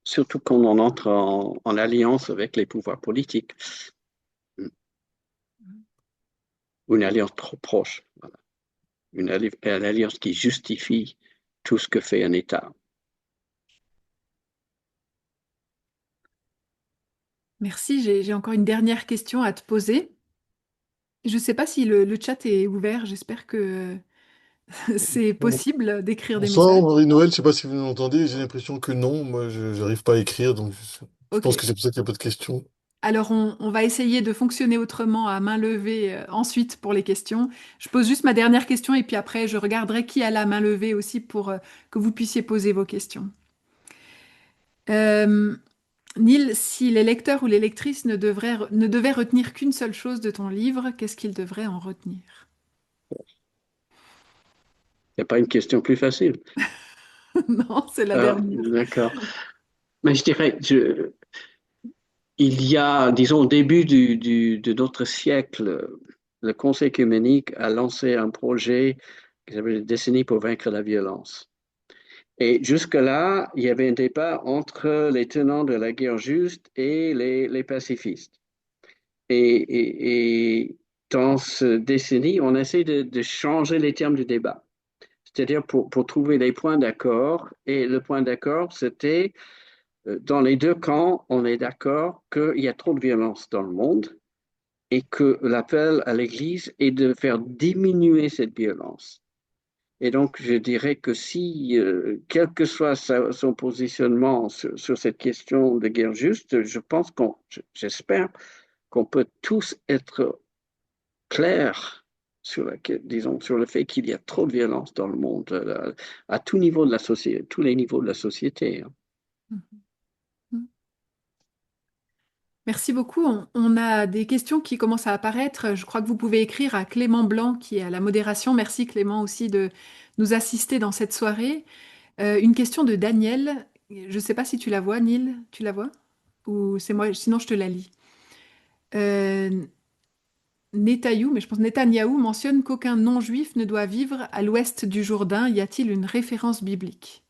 surtout quand on entre en alliance avec les pouvoirs politiques, ou une alliance trop proche, voilà. Une alliance qui justifie tout ce que fait un État. Merci. J'ai encore une dernière question à te poser. Je ne sais pas si le chat est ouvert. J'espère que c'est Bon- possible d'écrire des Bonsoir, messages. Marie-Noël, je sais pas si vous m'entendez, j'ai l'impression que non, moi je n'arrive pas à écrire, donc je Ok. pense que c'est pour ça qu'il y a pas de questions. Alors, on va essayer de fonctionner autrement à main levée ensuite pour les questions. Je pose juste ma dernière question et puis après, je regarderai qui a la main levée aussi pour que vous puissiez poser vos questions. Euh, Neil, si les lecteurs ou les lectrices ne devaient retenir qu'une seule chose de ton livre, qu'est-ce qu'ils devraient en retenir? Il n'y a pas une question plus facile. Non, c'est la dernière. D'accord. Mais je dirais, il y a, disons, au début de notre siècle, le Conseil œcuménique a lancé un projet qui s'appelle les Décennies pour vaincre la violence. Et jusque-là, il y avait un débat entre les tenants de la guerre juste et les pacifistes. Et dans ce décennie, on essaie de changer les termes du débat. C'est-à-dire pour trouver les points d'accord. Et le point d'accord, c'était dans les deux camps, on est d'accord qu'il y a trop de violence dans le monde et que l'appel à l'Église est de faire diminuer cette violence. Et donc, je dirais que si, quel que soit son positionnement sur cette question de guerre juste, je pense j'espère qu'on peut tous être clairs sur disons, sur le fait qu'il y a trop de violence dans le monde, à tout niveau de la société, tous les niveaux de la société, hein. Mhm. Merci beaucoup. On a des questions qui commencent à apparaître. Je crois que vous pouvez écrire à Clément Blanc qui est à la modération. Merci Clément aussi de nous assister dans cette soirée. Une question de Daniel. Je ne sais pas si tu la vois, Neil. Tu la vois? Ou c'est moi? Sinon, je te la lis. Euh, Netanyahou, mais je pense Netanyahou mentionne qu'aucun non-juif ne doit vivre à l'ouest du Jourdain. Y a-t-il une référence biblique?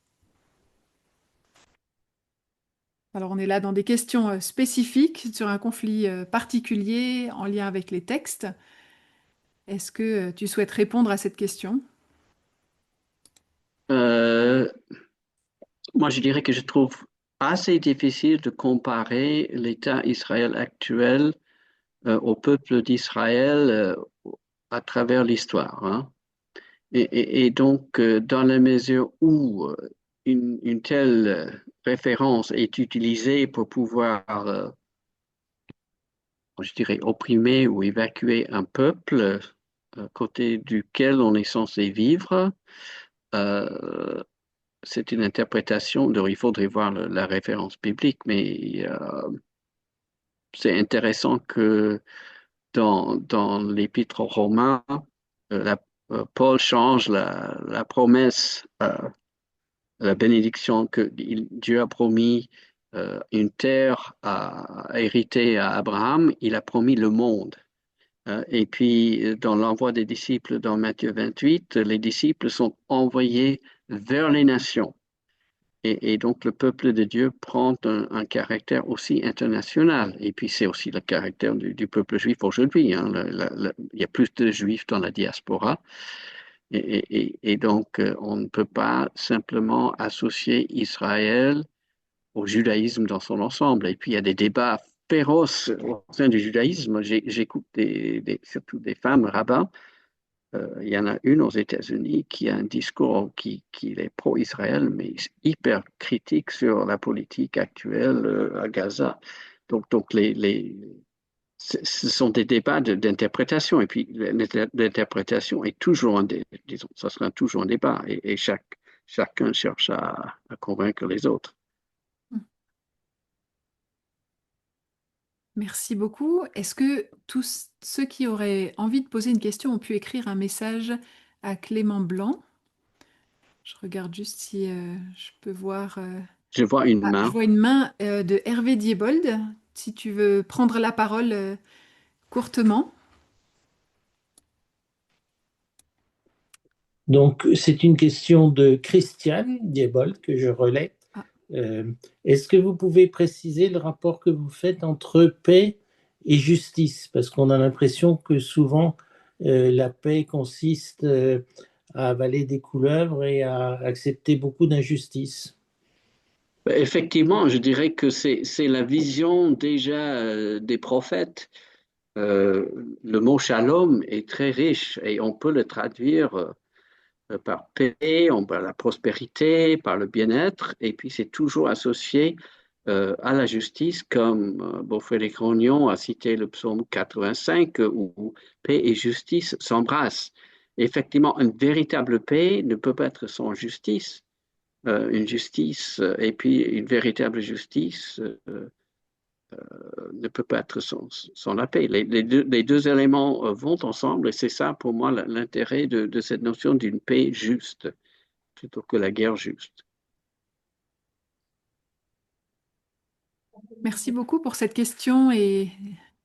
Alors, on est là dans des questions spécifiques sur un conflit particulier en lien avec les textes. Est-ce que tu souhaites répondre à cette question? Euh, Moi, je dirais que je trouve assez difficile de comparer l'État Israël actuel au peuple d'Israël à travers l'histoire, hein. Et donc, dans la mesure où une telle référence est utilisée pour pouvoir, je dirais, opprimer ou évacuer un peuple côté duquel on est censé vivre, euh, c'est une interprétation, donc il faudrait voir la référence biblique, mais c'est intéressant que dans l'Épître aux Romains, Paul change la promesse, la bénédiction que Dieu a promis une terre à hériter à Abraham, il a promis le monde. Et puis, dans l'envoi des disciples dans Matthieu 28, les disciples sont envoyés vers les nations. Et donc, le peuple de Dieu prend un caractère aussi international. Et puis, c'est aussi le caractère du peuple juif aujourd'hui, hein. Il y a plus de juifs dans la diaspora. Et donc, on ne peut pas simplement associer Israël au judaïsme dans son ensemble. Et puis, il y a des débats féroces au sein du judaïsme. J'écoute surtout des femmes rabbins. Il y en a une aux États-Unis qui a un discours qui est pro-Israël, mais hyper critique sur la politique actuelle à Gaza. Donc Ce sont des débats d'interprétation. Et puis, l'interprétation est toujours disons, ça sera toujours un débat. Et chacun cherche à convaincre les autres. Merci beaucoup. Est-ce que tous ceux qui auraient envie de poser une question ont pu écrire un message à Clément Blanc? Je regarde juste si je peux voir. Je vois une Ah, je main. vois une main de Hervé Diebold. Si tu veux prendre la parole courtement. Donc, c'est une question de Christiane Diebold que je relais. Ah, Est-ce que vous pouvez préciser le rapport que vous faites entre paix et justice? Parce qu'on a l'impression que souvent, la paix consiste à avaler des couleuvres et à accepter beaucoup d'injustices. Effectivement, je dirais que c'est la vision déjà des prophètes. Euh, le mot shalom est très riche et on peut le traduire par paix, par la prospérité, par le bien-être, et puis c'est toujours associé à la justice, comme Beaufrère-Grognon a cité le psaume 85, où paix et justice s'embrassent. Effectivement, une véritable paix ne peut pas être sans justice. Une justice et puis une véritable justice ne peut pas être sans la paix. Les deux éléments vont ensemble et c'est ça pour moi l'intérêt de cette notion d'une paix juste plutôt que la guerre juste. merci beaucoup pour cette question et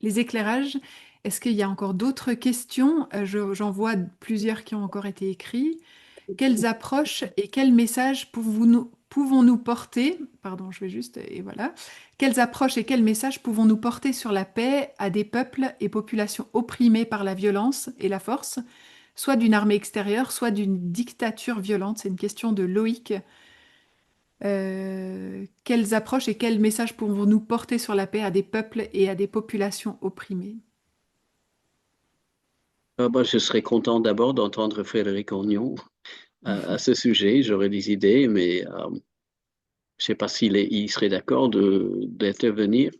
les éclairages. Est-ce qu'il y a encore d'autres questions? J'en vois plusieurs qui ont encore été écrits. Quelles approches et quels messages pouvons-nous porter, pardon, je vais juste, et voilà, quelles approches et quels messages pouvons-nous porter sur la paix à des peuples et populations opprimés par la violence et la force, soit d'une armée extérieure, soit d'une dictature violente? C'est une question de Loïc. Quelles approches et quels messages pouvons-nous porter sur la paix à des peuples et à des populations opprimées? Je serais content d'abord d'entendre Frédéric Ognon à ce sujet. J'aurais des idées, mais je ne sais pas il serait d'accord d'intervenir.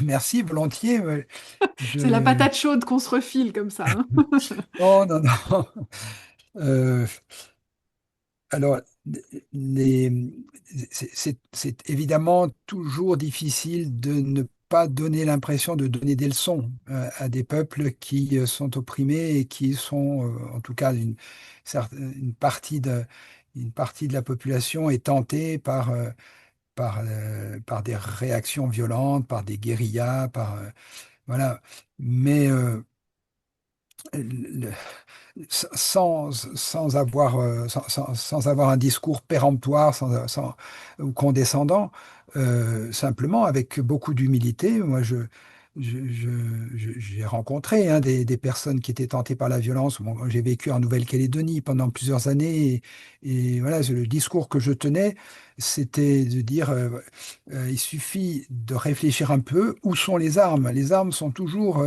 Merci, volontiers. C'est la Je... patate chaude qu'on se refile comme ça, hein. Non, non, non. Euh, alors, les- c'est évidemment toujours difficile de ne pas donner l'impression de donner des leçons à des peuples qui sont opprimés et qui sont, en tout cas, une partie de la population est tentée par des réactions violentes, par des guérillas, voilà. Mais le- sans avoir un discours péremptoire ou condescendant, simplement avec beaucoup d'humilité. Moi, j'ai rencontré hein, des personnes qui étaient tentées par la violence. Bon, j'ai vécu en Nouvelle-Calédonie pendant plusieurs années et voilà, le discours que je tenais, c'était de dire il suffit de réfléchir un peu. Où sont les armes? Les armes sont toujours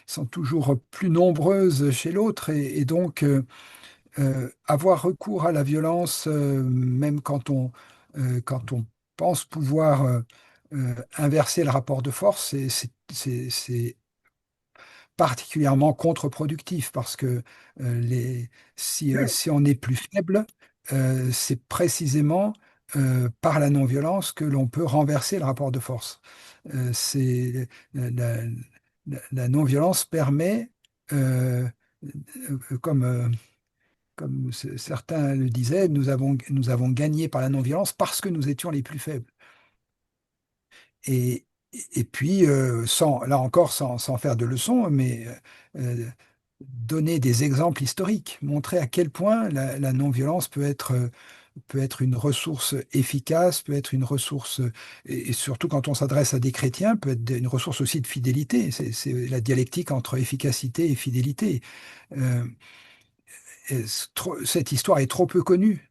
sont toujours plus nombreuses chez l'autre et donc avoir recours à la violence, même quand on pense pouvoir inverser le rapport de force, c'est particulièrement contre-productif parce que si on est plus faible, c'est précisément par la non-violence que l'on peut renverser le rapport de force. La, la non-violence permet, euh, comme, certains le disaient, nous avons gagné par la non-violence parce que nous étions les plus faibles. Et, et puis, là encore, sans faire de leçons, mais donner des exemples historiques, montrer à quel point la non-violence peut être une ressource efficace, peut être une ressource, et surtout quand on s'adresse à des chrétiens, peut être une ressource aussi de fidélité. C'est la dialectique entre efficacité et fidélité. Euh, cette histoire est trop peu connue.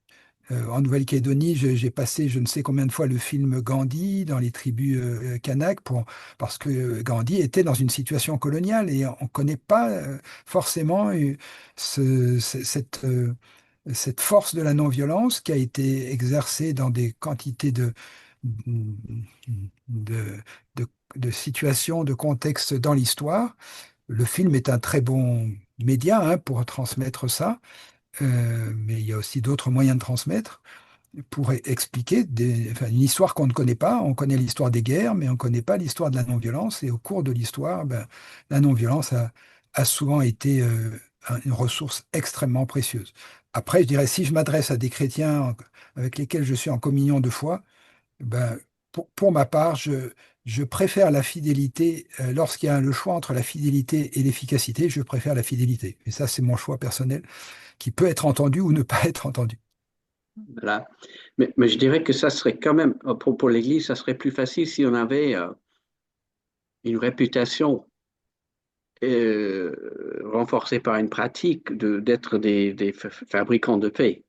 En Nouvelle-Calédonie, j'ai passé je ne sais combien de fois le film Gandhi dans les tribus Kanak parce que Gandhi était dans une situation coloniale et on ne connaît pas forcément cette, cette force de la non-violence qui a été exercée dans des quantités de, de situations, de contextes dans l'histoire. Le film est un très bon média pour transmettre ça, mais il y a aussi d'autres moyens de transmettre pour expliquer enfin, une histoire qu'on ne connaît pas. On connaît l'histoire des guerres, mais on ne connaît pas l'histoire de la non-violence. Et au cours de l'histoire, ben, la non-violence a souvent été une ressource extrêmement précieuse. Après, je dirais, si je m'adresse à des chrétiens avec lesquels je suis en communion de foi, ben, pour ma part, je préfère la fidélité. Lorsqu'il y a le choix entre la fidélité et l'efficacité, je préfère la fidélité. Et ça, c'est mon choix personnel qui peut être entendu ou ne pas être entendu. Voilà. Mais je dirais que ça serait quand même, pour l'Église, ça serait plus facile si on avait une réputation renforcée par une pratique d'être des fabricants de paix.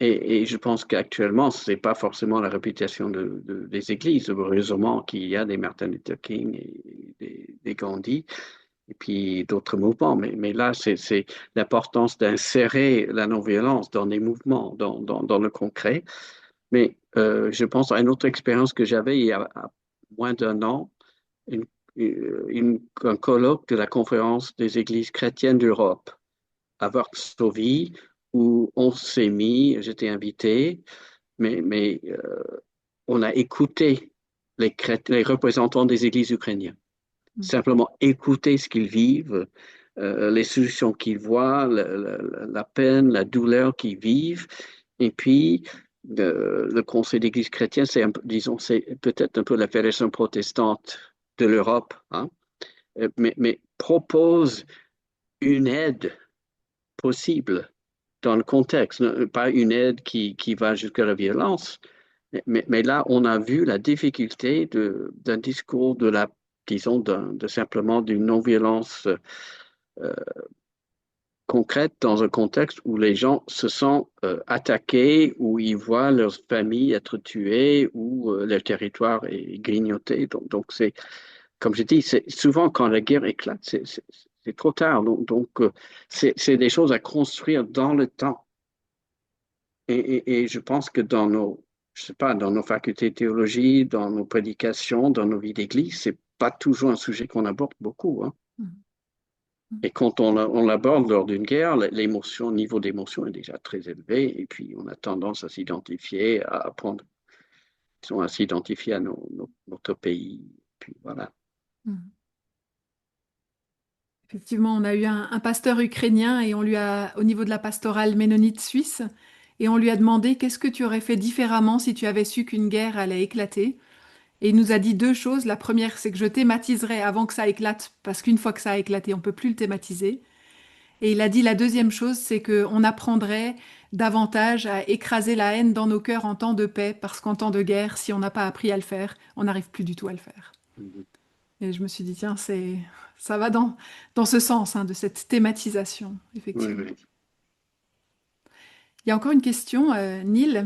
Et je pense qu'actuellement, ce n'est pas forcément la réputation des églises. Heureusement qu'il y a des Martin Luther King et des Gandhi et puis d'autres mouvements. Mais là, c'est l'importance d'insérer la non-violence dans les mouvements, dans le concret. Mais je pense à une autre expérience que j'avais il y a moins d'un an, une, un colloque de la Conférence des Églises chrétiennes d'Europe à Varsovie, où on s'est mis, j'étais invité, mais on a écouté les représentants des églises ukrainiennes. Simplement écouter ce qu'ils vivent, les solutions qu'ils voient, la peine, la douleur qu'ils vivent. Et puis, le Conseil d'église chrétienne, disons, c'est peut-être un peu la fédération protestante de l'Europe, hein, mais propose une aide possible dans le contexte, pas une aide qui va jusqu'à la violence, mais là, on a vu la difficulté d'un discours disons, simplement d'une non-violence concrète dans un contexte où les gens se sentent attaqués, où ils voient leurs familles être tuées, où leur territoire est grignoté. Donc c'est, comme je dis, c'est souvent quand la guerre éclate, c'est trop tard. Donc c'est des choses à construire dans le temps. Et je pense que je sais pas, dans nos facultés de théologie, dans nos prédications, dans nos vies d'église, c'est pas toujours un sujet qu'on aborde beaucoup, hein. Et quand on l'aborde lors d'une guerre, le niveau d'émotion est déjà très élevé, et puis on a tendance à s'identifier, à s'identifier à notre pays. Puis voilà. Effectivement, on a eu un pasteur ukrainien et au niveau de la pastorale ménonite suisse, et on lui a demandé qu'est-ce que tu aurais fait différemment si tu avais su qu'une guerre allait éclater. Et il nous a dit deux choses. La première, c'est que je thématiserai avant que ça éclate, parce qu'une fois que ça a éclaté, on peut plus le thématiser. Et il a dit la deuxième chose, c'est qu'on apprendrait davantage à écraser la haine dans nos cœurs en temps de paix, parce qu'en temps de guerre, si on n'a pas appris à le faire, on n'arrive plus du tout à le faire. Mhm. Et je me suis dit, tiens, ça va dans ce sens, de cette thématisation, Oui, effectivement. oui. Il y a encore une question, Neil.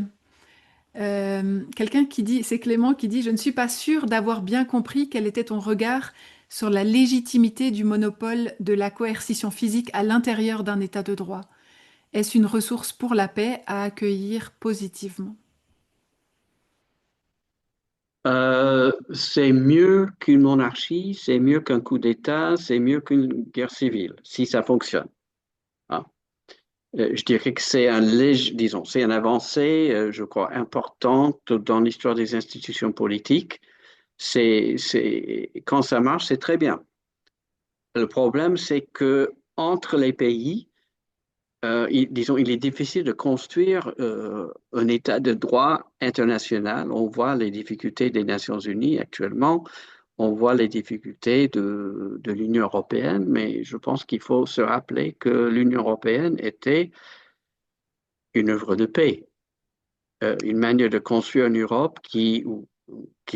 Quelqu'un qui dit, c'est Clément qui dit, je ne suis pas sûre d'avoir bien compris quel était ton regard sur la légitimité du monopole de la coercition physique à l'intérieur d'un état de droit. Est-ce une ressource pour la paix à accueillir positivement? C'est mieux qu'une monarchie, c'est mieux qu'un coup d'État, c'est mieux qu'une guerre civile, si ça fonctionne, hein. Je dirais que disons, c'est une avancée, je crois, importante dans l'histoire des institutions politiques. Quand ça marche, c'est très bien. Le problème, c'est que entre les pays, disons, il est difficile de construire un état de droit international. On voit les difficultés des Nations Unies actuellement, on voit les difficultés de l'Union européenne, mais je pense qu'il faut se rappeler que l'Union européenne était une œuvre de paix, une manière de construire une Europe qui,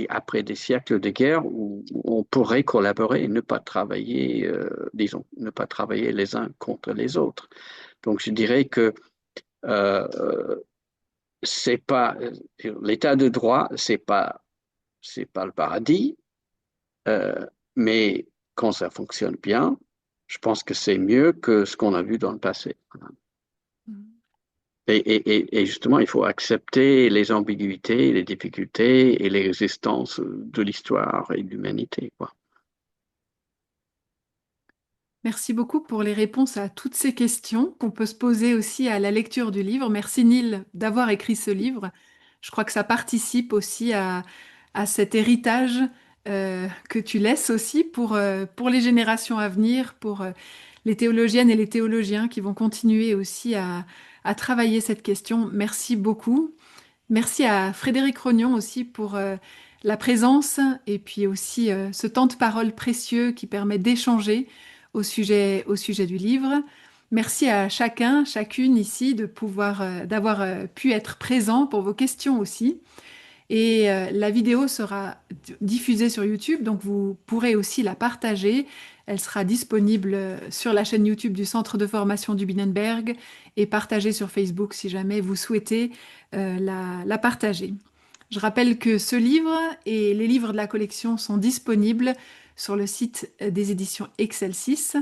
après des siècles de guerre, où on pourrait collaborer et ne pas travailler, disons, ne pas travailler les uns contre les autres. Donc, je dirais que euh, c'est pas l'état de droit, c'est pas le paradis, euh, mais quand ça fonctionne bien, je pense que c'est mieux que ce qu'on a vu dans le passé. Et justement, il faut accepter les ambiguïtés, les difficultés et les résistances de l'histoire et de l'humanité, quoi. Merci beaucoup pour les réponses à toutes ces questions qu'on peut se poser aussi à la lecture du livre. Merci Neil d'avoir écrit ce livre. Je crois que ça participe aussi à cet héritage que tu laisses aussi pour les générations à venir, pour les théologiennes et les théologiens qui vont continuer aussi à travailler cette question. Merci beaucoup. Merci à Frédéric Rognon aussi pour la présence et puis aussi ce temps de parole précieux qui permet d'échanger au sujet du livre. Merci à chacun, chacune ici de pouvoir, d'avoir pu être présent pour vos questions aussi. Et la vidéo sera diffusée sur YouTube, donc vous pourrez aussi la partager. Elle sera disponible sur la chaîne YouTube du Centre de formation du Binnenberg et partagée sur Facebook si jamais vous souhaitez la partager. Je rappelle que ce livre et les livres de la collection sont disponibles sur le site des éditions Excelsis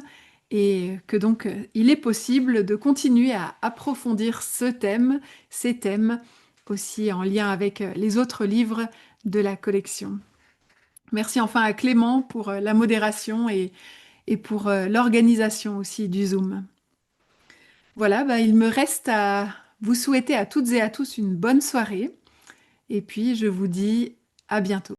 et que donc il est possible de continuer à approfondir ces thèmes aussi en lien avec les autres livres de la collection. Merci enfin à Clément pour la modération et pour l'organisation aussi du Zoom. Voilà, bah, il me reste à vous souhaiter à toutes et à tous une bonne soirée et puis je vous dis à bientôt.